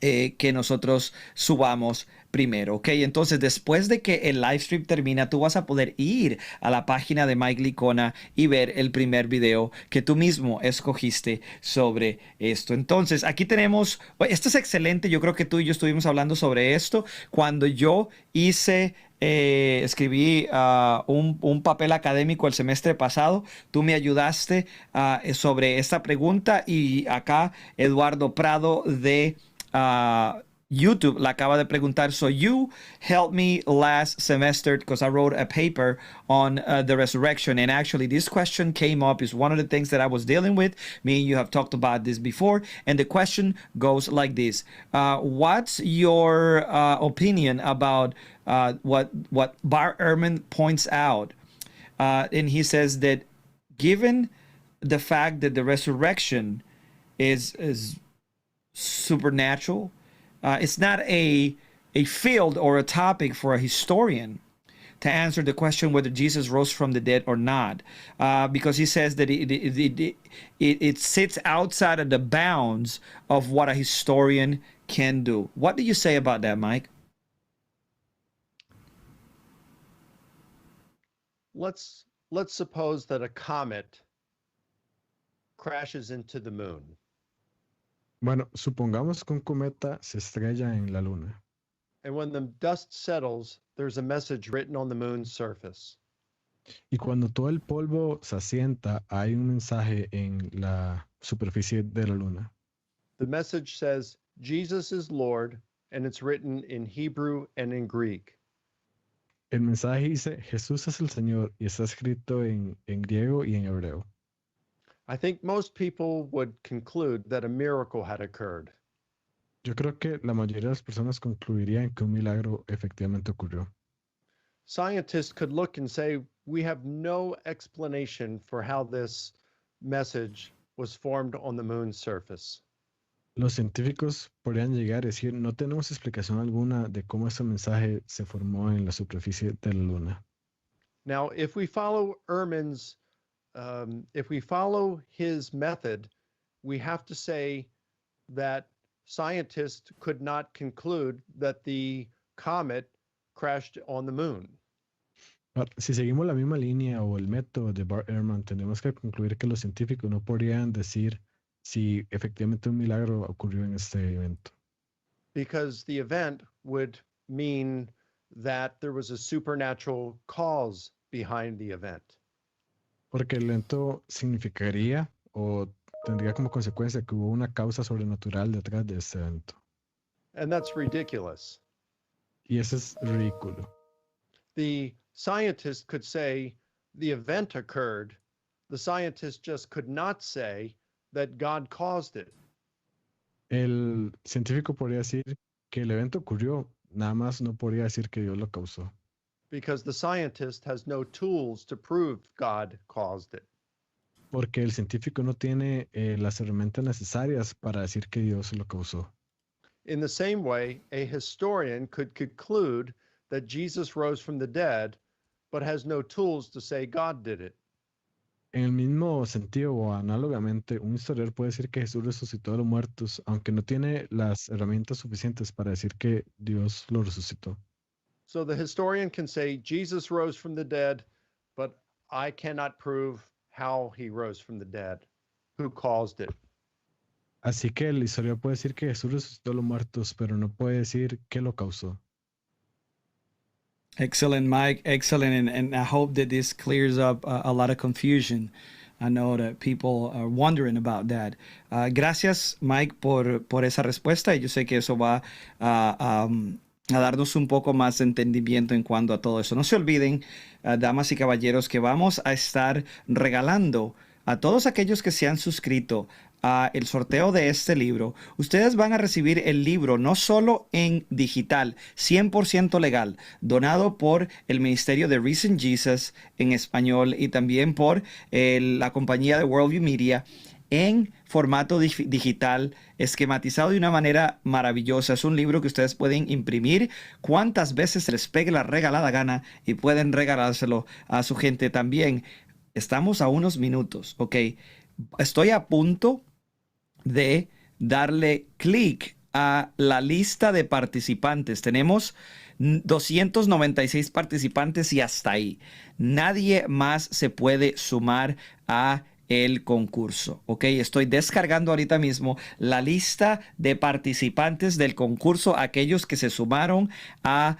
que nosotros subamos primero, ¿ok? Entonces, después de que el live stream termina, tú vas a poder ir a la página de Mike Licona y ver el primer video que tú mismo escogiste sobre esto. Entonces, aquí tenemos, esto es excelente, yo creo que tú y yo estuvimos hablando sobre esto cuando yo escribí un papel académico el semestre pasado. Tú me ayudaste sobre esta pregunta y acá Eduardo Prado de YouTube la acaba de preguntar. So you helped me last semester because I wrote a paper on the resurrection, and actually this question came up. Is one of the things that I was dealing with. Me and you have talked about this before, and the question goes like this: what's your opinion about what Bar Ehrman points out? And he says that given the fact that the resurrection is supernatural. It's not a field or a topic for a historian to answer the question whether Jesus rose from the dead or not, because he says that it sits outside of the bounds of what a historian can do. What do you say about that, Mike? Let's suppose that a comet crashes into the moon. Bueno, supongamos que un cometa se estrella en la luna. And when the dust settles, there's a message written on the moon's surface. Y cuando todo el polvo se asienta, hay un mensaje en la superficie de la luna. The message says, Jesus is Lord, and it's written in Hebrew and in Greek. El mensaje dice, Jesús es el Señor, y está escrito en griego y en hebreo. I think most people would conclude that a miracle had occurred. Yo creo que la mayoría de las personas concluirían que un milagro efectivamente ocurrió. Scientists could look and say, we have no explanation for how this message was formed on the moon's surface. Los científicos podrían llegar a decir, no tenemos explicación alguna de cómo ese mensaje se formó en la superficie de la luna. Now, if we follow Ehrman's if we follow his method, we have to say that scientists could not conclude that the comet crashed on the moon. Si seguimos la misma línea o el método de Bart Ehrman, tenemos que concluir que los científicos no podrían decir si efectivamente un milagro ocurrió en este evento. Because the event would mean that there was a supernatural cause behind the event. Porque el evento significaría o tendría como consecuencia que hubo una causa sobrenatural detrás de este evento. And that's ridiculous. Y eso es ridículo. The scientist could say the event occurred. The scientist just could not say that God caused it. El científico podría decir que el evento ocurrió, nada más no podría decir que Dios lo causó. Because the scientist has no tools to prove God caused it. Porque el científico no tiene las herramientas necesarias para decir que Dios lo causó. In the same way, a historian could conclude that Jesus rose from the dead, but has no tools to say God did it. En el mismo sentido o análogamente, un historiador puede decir que Jesús resucitó de los muertos, aunque no tiene las herramientas suficientes para decir que Dios lo resucitó. So the historian can say Jesus rose from the dead, but I cannot prove how he rose from the dead, who caused it. Así que el historiador puede decir que Jesús resucitó de los muertos, pero no puede decir qué lo causó. Excellent, Mike. Excellent. And I hope that this clears up a lot of confusion. I know that people are wondering about that. Gracias, Mike, por esa respuesta. Y yo sé que eso va a darnos un poco más de entendimiento en cuanto a todo eso. No se olviden, damas y caballeros, que vamos a estar regalando a todos aquellos que se han suscrito a el sorteo de este libro. Ustedes van a recibir el libro no solo en digital, 100% legal, donado por el Ministerio de Risen Jesus en español y también por la compañía de Worldview Media, en formato digital, esquematizado de una manera maravillosa. Es un libro que ustedes pueden imprimir cuantas veces les pegue la regalada gana y pueden regalárselo a su gente también. Estamos a unos minutos, ¿ok? Estoy a punto de darle clic a la lista de participantes. Tenemos 296 participantes y hasta ahí. Nadie más se puede sumar a el concurso. Ok, estoy descargando ahorita mismo la lista de participantes del concurso, aquellos que se sumaron a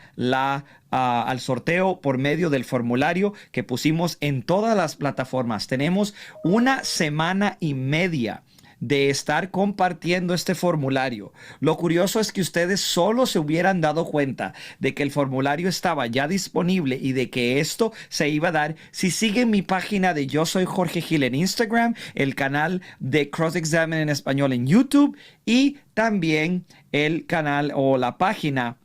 al sorteo por medio del formulario que pusimos en todas las plataformas. Tenemos una semana y media de estar compartiendo este formulario. Lo curioso es que ustedes solo se hubieran dado cuenta de que el formulario estaba ya disponible y de que esto se iba a dar si siguen mi página de Yo Soy Jorge Gil en Instagram, el canal de Cross Examine en español en YouTube y también el canal o la página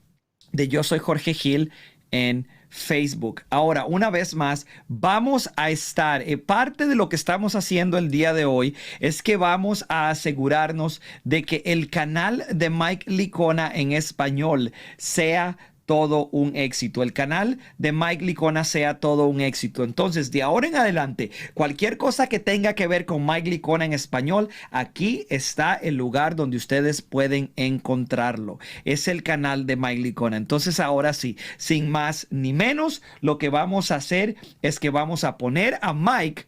de Yo Soy Jorge Gil en Facebook. Ahora, una vez más, vamos a estar, parte de lo que estamos haciendo el día de hoy es que vamos a asegurarnos de que el canal de Mike Licona en español sea todo un éxito. El canal de Mike Licona sea todo un éxito. Entonces, de ahora en adelante, cualquier cosa que tenga que ver con Mike Licona en español, aquí está el lugar donde ustedes pueden encontrarlo. Es el canal de Mike Licona. Entonces, ahora sí, sin más ni menos, lo que vamos a hacer es que vamos a poner a Mike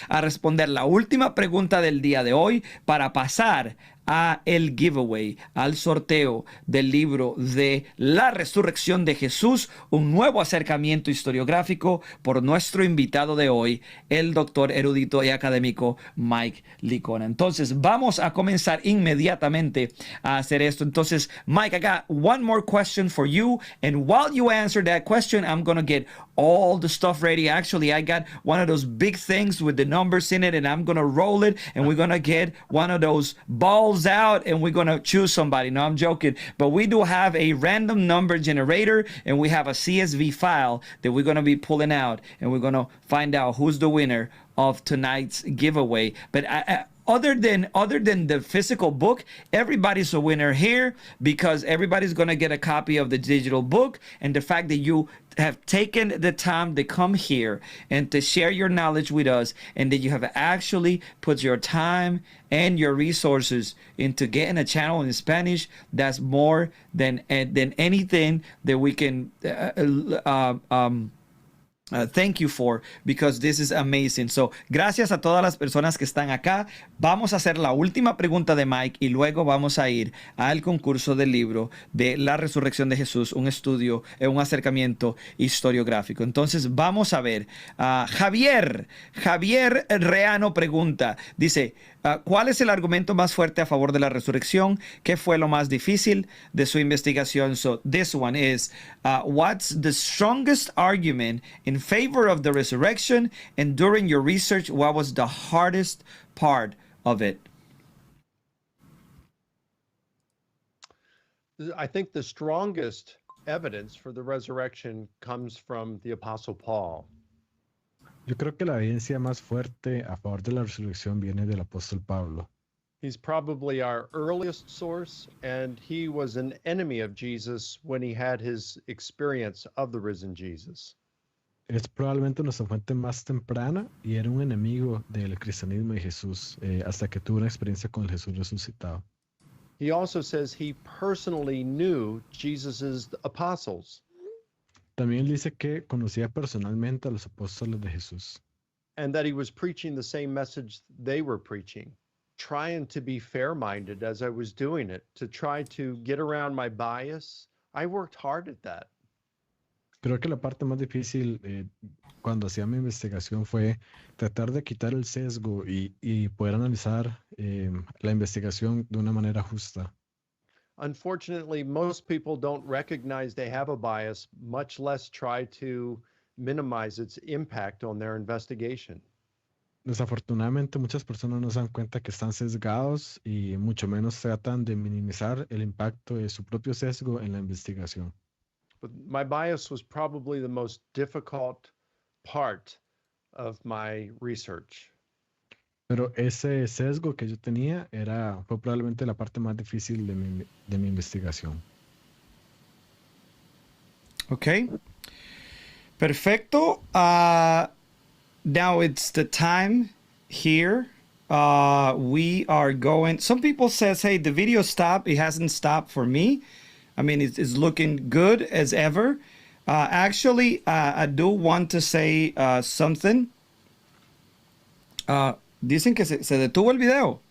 a responder la última pregunta del día de hoy para pasar a el giveaway, al sorteo del libro de La Resurrección de Jesús, un nuevo acercamiento historiográfico por nuestro invitado de hoy, el doctor erudito y académico Mike Licona. Entonces, vamos a comenzar inmediatamente a hacer esto. Entonces, Mike, I got one more question for you, and while you answer that question, I'm going to get all the stuff ready. Actually, I got one of those big things with the numbers in it, and I'm going to roll it, and we're going to get one of those balls out, and we're going to choose somebody. No, I'm joking. But we do have a random number generator, and we have a CSV file that we're going to be pulling out, and we're going to find out who's the winner of tonight's giveaway. But other than the physical book, everybody's a winner here because everybody's going to get a copy of the digital book. And the fact that you have taken the time to come here and to share your knowledge with us, and that you have actually put your time and your resources into getting a channel in Spanish, that's more than anything that we can thank you for, because this is amazing. So, gracias a todas las personas que están acá. Vamos a hacer la última pregunta de Mike y luego vamos a ir al concurso del libro de La Resurrección de Jesús, un estudio, un acercamiento historiográfico. Entonces, vamos a ver. Javier Reano pregunta, dice, ¿cuál es el argumento más fuerte a favor de la resurrección? ¿Qué fue lo más difícil de su investigación? So, this one is, what's the strongest argument in favor of the resurrection? And during your research, what was the hardest part of it? I think the strongest evidence for the resurrection comes from the Apostle Paul. Yo creo que la evidencia más fuerte a favor de la resurrección viene del apóstol Pablo. He's probably our earliest source, and he was an enemy of Jesus when he had his experience of the risen Jesus. Es probablemente nuestra fuente más temprana y era un enemigo del cristianismo y Jesús hasta que tuvo una experiencia con el Jesús resucitado. He also says he personally knew Jesus's apostles. También dice que conocía personalmente a los apóstoles de Jesús. And that he was preaching the same message they were preaching, trying to be fair-minded as I was doing it, to try to get around my bias. I worked hard at that. Creo que la parte más difícil cuando hacía mi investigación fue tratar de quitar el sesgo y poder analizar la investigación de una manera justa. Unfortunately, most people don't recognize they have a bias, much less try to minimize its impact on their investigation. Desafortunadamente, muchas personas no se dan cuenta que están sesgados y mucho menos tratan de minimizar el impacto de su propio sesgo en la investigación. But my bias was probably the most difficult part of my research. Pero ese sesgo que yo tenía fue probablemente la parte más difícil de mi investigación. Okay. Perfecto. Now it's the time here We are going. Some people says, "Hey, the video stopped. It hasn't stopped for me. I mean, it's looking good as ever." Actually, I do want to say something. Dicen que se detuvo el video.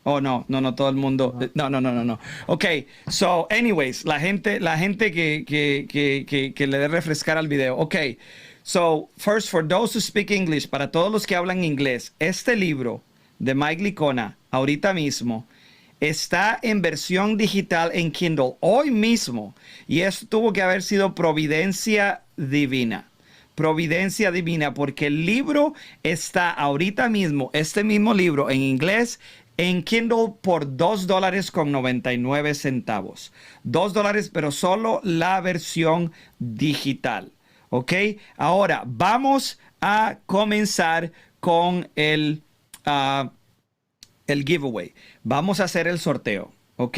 Oh, no, todo el mundo. No. Okay, so anyways, la gente que le dé refrescar al video. Okay, so first, for those who speak English, para todos los que hablan inglés, este libro de Mike Licona, ahorita mismo, está en versión digital en Kindle hoy mismo. Y esto tuvo que haber sido providencia divina. Providencia divina, porque el libro está ahorita mismo, este mismo libro en inglés, en Kindle por $2.99. $2, pero solo la versión digital. ¿Ok? Ahora vamos a comenzar con el giveaway. Vamos a hacer el sorteo. ¿Ok?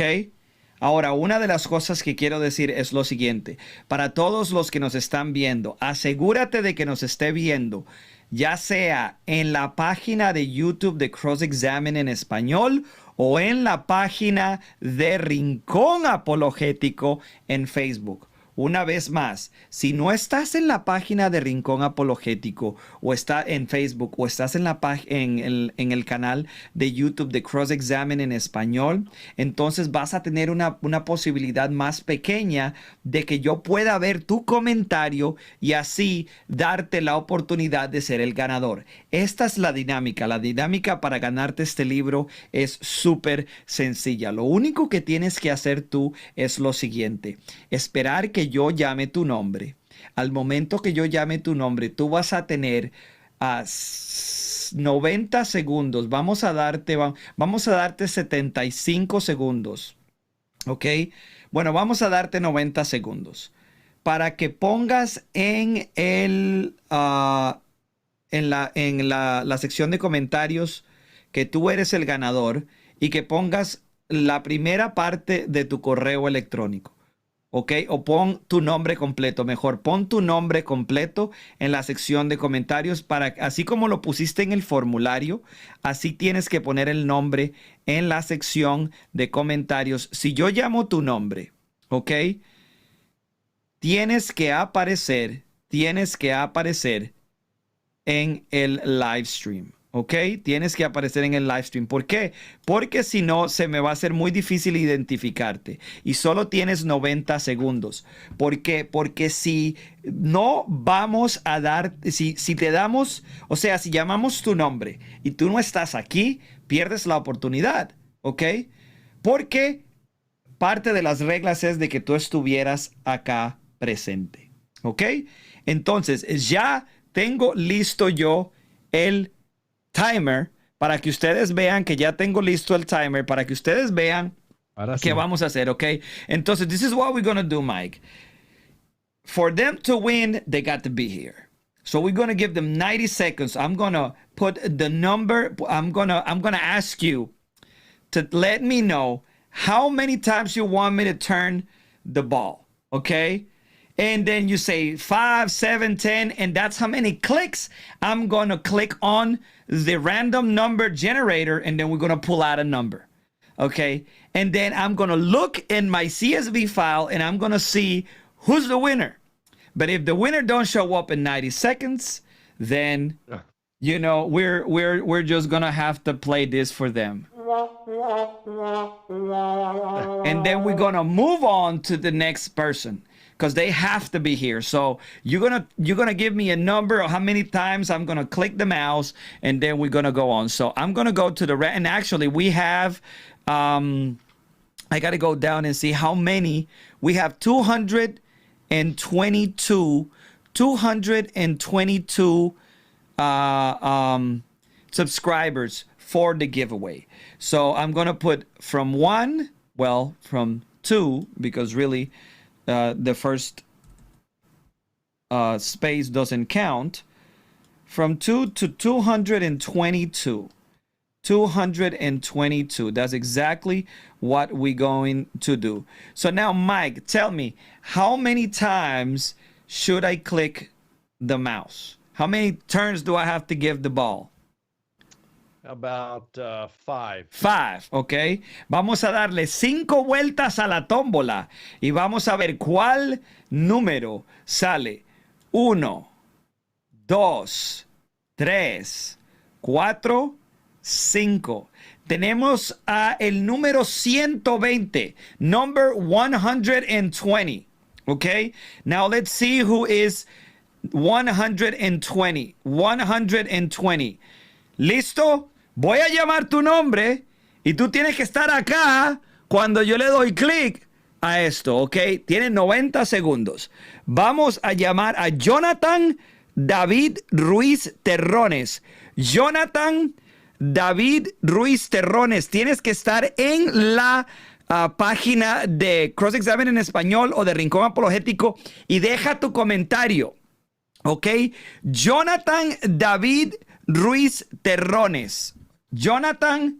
Ahora, una de las cosas que quiero decir es lo siguiente. Para todos los que nos están viendo, asegúrate de que nos esté viendo, ya sea en la página de YouTube de Cross Examine en español o en la página de Rincón Apologético en Facebook. Una vez más, si no estás en la página de Rincón Apologético o está en Facebook o estás en el canal de YouTube de Cross Examine en español, entonces vas a tener una posibilidad más pequeña de que yo pueda ver tu comentario y así darte la oportunidad de ser el ganador. Esta es la dinámica. La dinámica para ganarte este libro es súper sencilla. Lo único que tienes que hacer tú es lo siguiente: esperar que yo llame tu nombre. Al momento que yo llame tu nombre, tú vas a tener 90 segundos. Vamos a darte 75 segundos. ¿Ok? Bueno, vamos a darte 90 segundos para que pongas en la sección de comentarios que tú eres el ganador y que pongas la primera parte de tu correo electrónico. ¿Ok? O pon tu nombre completo. Mejor, pon tu nombre completo en la sección de comentarios así como lo pusiste en el formulario, así tienes que poner el nombre en la sección de comentarios. Si yo llamo tu nombre, ¿ok? Tienes que aparecer en el live stream. ¿Ok? Tienes que aparecer en el live stream. ¿Por qué? Porque si no, se me va a hacer muy difícil identificarte. Y solo tienes 90 segundos. ¿Por qué? Porque si no vamos a dar, si te damos, o sea, si llamamos tu nombre y tú no estás aquí, pierdes la oportunidad. ¿Ok? Porque parte de las reglas es de que tú estuvieras acá presente. ¿Ok? Entonces, ya tengo listo yo el timer para que ustedes vean que ya tengo listo el timer, para que ustedes vean qué vamos a hacer, ¿ok? Entonces, this is what we're going to do, Mike. For them to win, they got to be here. So we're going to give them 90 seconds. I'm going to put the number. I'm going to ask you to let me know how many times you want me to turn the ball, okay? And then you say 5, 7, 10, and that's how many clicks. I'm going to click on the random number generator, and then we're going to pull out a number, okay? And then I'm going to look in my CSV file, and I'm going to see who's the winner. But if the winner don't show up in 90 seconds, then, you know, we're just going to have to play this for them. And then we're going to move on to the next person, because they have to be here. So you're gonna give me a number of how many times I'm gonna click the mouse, and then we're gonna go on. So I'm gonna go to and actually we have I gotta go down and see how many we have. 222 subscribers for the giveaway. So I'm gonna put from 2, because really the first space doesn't count. From 2 to 222. 222. That's exactly what we're going to do. So now, Mike, tell me, how many times should I click the mouse? How many turns do I have to give the ball? About 5. 5, ¿ok? Vamos a darle 5 vueltas a la tómbola y vamos a ver cuál número sale. 1, 2, 3, 4, 5. Tenemos el número 120, number 120, ¿ok? Now let's see who is 120. 120. ¿Listo? Voy a llamar tu nombre y tú tienes que estar acá cuando yo le doy clic a esto, ¿ok? Tienes 90 segundos. Vamos a llamar a Jonathan David Ruiz Terrones. Jonathan David Ruiz Terrones. Tienes que estar en la página de Cross Examine en español o de Rincón Apologético y deja tu comentario, ¿ok? Jonathan David Ruiz Terrones. Jonathan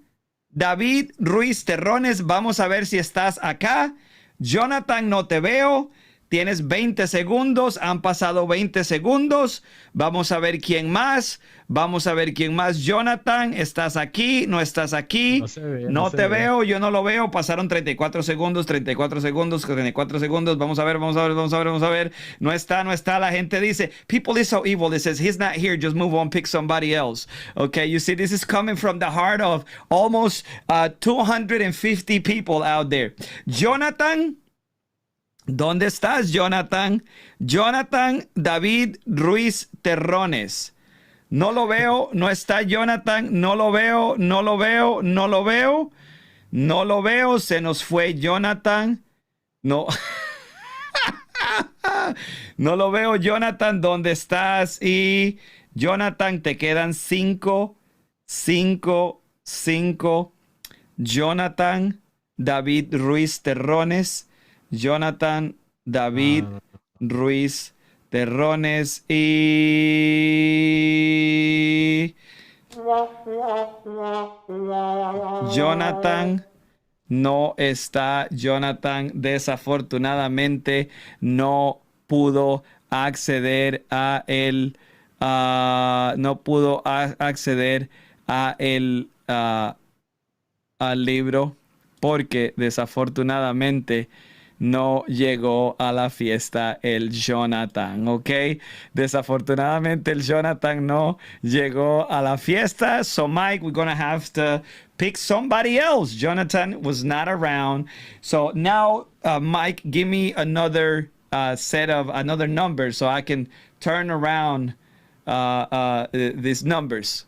David Ruiz Terrones. Vamos a ver si estás acá. Jonathan, no te veo. Tienes 20 segundos. Han pasado 20 segundos. Vamos a ver quién más. Vamos a ver quién más. Jonathan, ¿estás aquí? ¿No estás aquí? No se ve, no no te se ve. veo. Yo no lo veo. Pasaron 34 segundos, 34 segundos, 34 segundos. Vamos a ver, vamos a ver, vamos a ver, vamos a ver. No está, no está. La gente dice, people is so evil. It says, he's not here. Just move on, pick somebody else. Okay, you see, this is coming from the heart of almost 250 people out there. Jonathan, ¿dónde estás, Jonathan? Jonathan David Ruiz Terrones. No lo veo, no está Jonathan, no lo veo, no lo veo, no lo veo, no lo veo, se nos fue Jonathan. No. No lo veo, Jonathan, ¿dónde estás? Y Jonathan, te quedan 5, 5, 5. Jonathan David Ruiz Terrones. Jonathan David Ruiz Terrones y Jonathan no está. Jonathan desafortunadamente no pudo acceder a el acceder a el al libro porque desafortunadamente no llegó a la fiesta el Jonathan, ¿ok? Desafortunadamente el Jonathan no llegó a la fiesta. So Mike, we're gonna have to pick somebody else. Jonathan was not around. So now, Mike, give me another set of another number so I can turn around these numbers.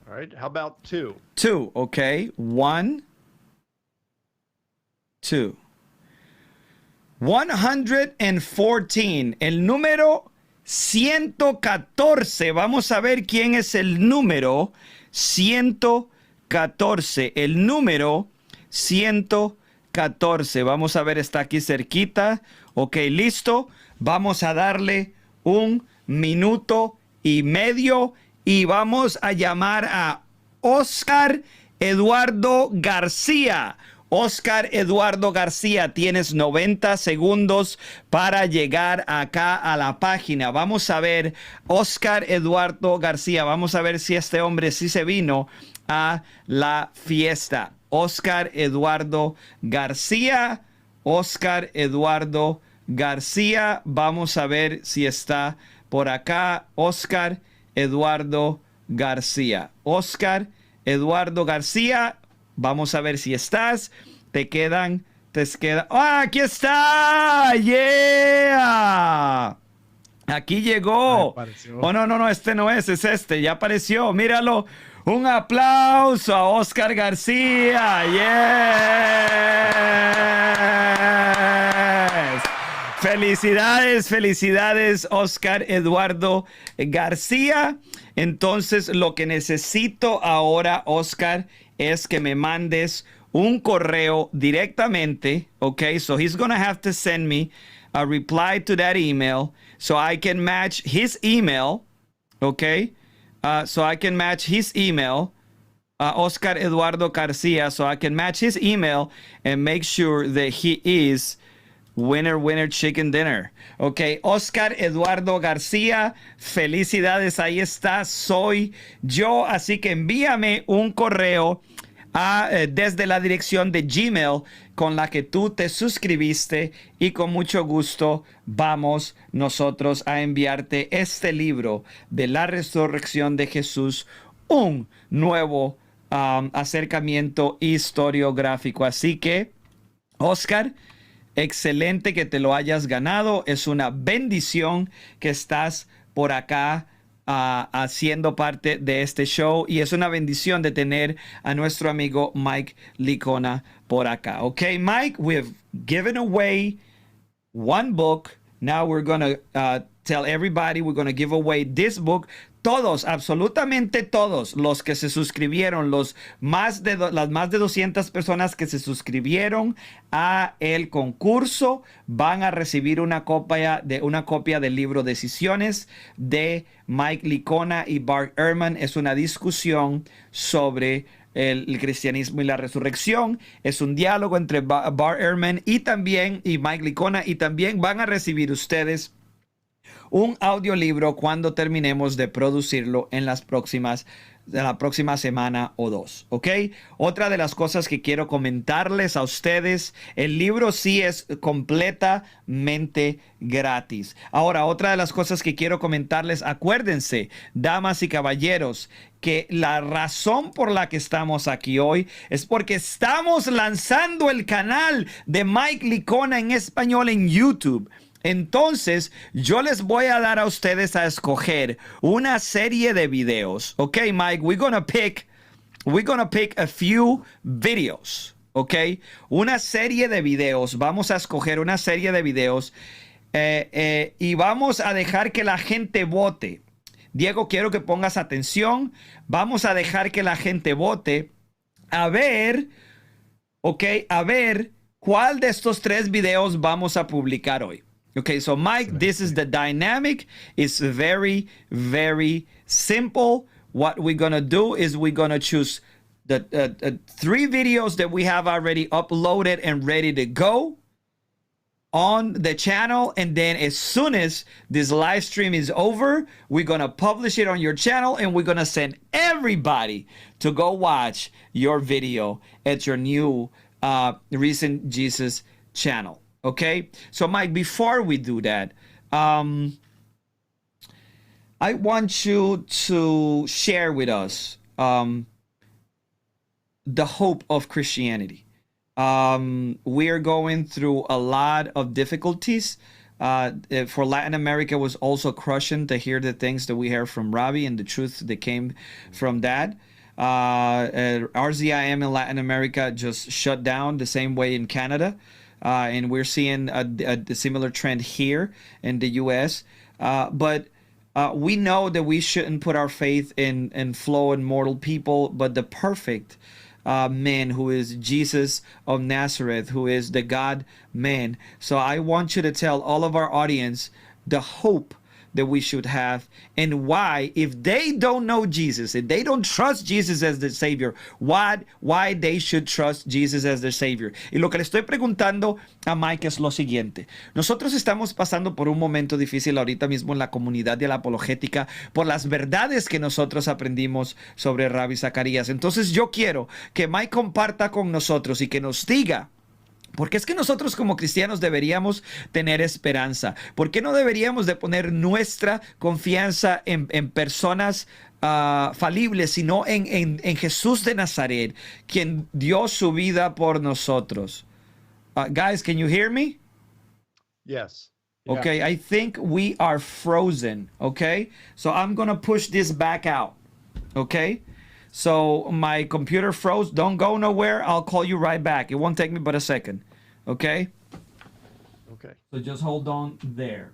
All right. How about 2? 2, okay? 1, 2. 114, el número 114. Vamos a ver quién es el número 114. El número 114. Vamos a ver, está aquí cerquita. Ok, listo. Vamos a darle 1 minuto y medio y vamos a llamar a Oscar Eduardo García. Oscar Eduardo García, tienes 90 segundos para llegar acá a la página. Vamos a ver, Oscar Eduardo García, vamos a ver si este hombre sí se vino a la fiesta. Oscar Eduardo García, Oscar Eduardo García, vamos a ver si está por acá. Oscar Eduardo García. Oscar Eduardo García. Vamos a ver si estás. Te queda. ¡Ah, aquí está! ¡Yeah! Aquí llegó. Oh, no, este no es ya apareció. Míralo. Un aplauso a Oscar García. ¡Yes! Felicidades, Oscar Eduardo García. Entonces, lo que necesito ahora, Oscar, es que me mandes un correo directamente, okay? So he's gonna have to send me a reply to that email so I can match his email, okay? So I can match his email, Oscar Eduardo Garcia, so I can match his email and make sure that he is Winner, winner, chicken dinner. Ok, Oscar Eduardo García, felicidades, ahí está, soy yo. Así que envíame un correo desde la dirección de Gmail con la que tú te suscribiste y con mucho gusto vamos nosotros a enviarte este libro de la resurrección de Jesús, un nuevo acercamiento historiográfico. Así que, Oscar, excelente que te lo hayas ganado. Es una bendición que estás por acá haciendo parte de este show. Y es una bendición de tener a nuestro amigo Mike Licona por acá. Ok, Mike, we've given away one book. Now we're going to tell everybody we're going to give away this book. Todos, absolutamente todos los que se suscribieron, las más de 200 personas que se suscribieron a el concurso van a recibir una copia del libro Decisiones de Mike Licona y Bart Ehrman. Es una discusión sobre el cristianismo y la resurrección. Es un diálogo entre Bart Ehrman y Mike Licona, y también van a recibir ustedes un audiolibro cuando terminemos de producirlo en la próxima semana o dos, ¿ok? Otra de las cosas que quiero comentarles a ustedes, el libro sí es completamente gratis. Ahora, otra de las cosas que quiero comentarles, acuérdense, damas y caballeros, que la razón por la que estamos aquí hoy es porque estamos lanzando el canal de Mike Licona en español en YouTube. Entonces, yo les voy a dar a ustedes a escoger una serie de videos. Ok, Mike, we're gonna pick a few videos. Ok, una serie de videos. Vamos a escoger una serie de videos y vamos a dejar que la gente vote. Diego, quiero que pongas atención. Vamos a dejar que la gente vote. A ver, cuál de estos 3 videos vamos a publicar hoy. Okay, so Mike, this is the dynamic. It's very, very simple. What we're going to do is we're going to choose the 3 videos that we have already uploaded and ready to go on the channel. And then as soon as this live stream is over, we're going to publish it on your channel, and we're going to send everybody to go watch your video at your new Recent Jesus channel. Okay, so Mike, before we do that, I want you to share with us the hope of Christianity. We are going through a lot of difficulties. For Latin America, it was also crushing to hear the things that we heard from Robbie and the truth that came from that. RZIM in Latin America just shut down the same way in Canada. And we're seeing a similar trend here in the U.S. But we know that we shouldn't put our faith in flawed mortal people, but the perfect man, who is Jesus of Nazareth, who is the God man. So I want you to tell all of our audience the hope that we should have, and why, if they don't know Jesus, if they don't trust Jesus as their Savior, why they should trust Jesus as their Savior. Y lo que le estoy preguntando a Mike es lo siguiente. Nosotros estamos pasando por un momento difícil ahorita mismo en la comunidad de la apologética por las verdades que nosotros aprendimos sobre Rabbi Zacarías. Entonces yo quiero que Mike comparta con nosotros y que nos diga, porque es que nosotros como cristianos deberíamos tener esperanza. ¿Por qué no deberíamos de poner nuestra confianza en personas falibles, sino en Jesús de Nazaret, quien dio su vida por nosotros? Guys, can you hear me? Yes. Okay, yeah. I think we are frozen. Okay, so I'm going to push this back out. Okay. So my computer froze. Don't go nowhere. I'll call you right back. It won't take me but a second. Okay? Okay. So just hold on there.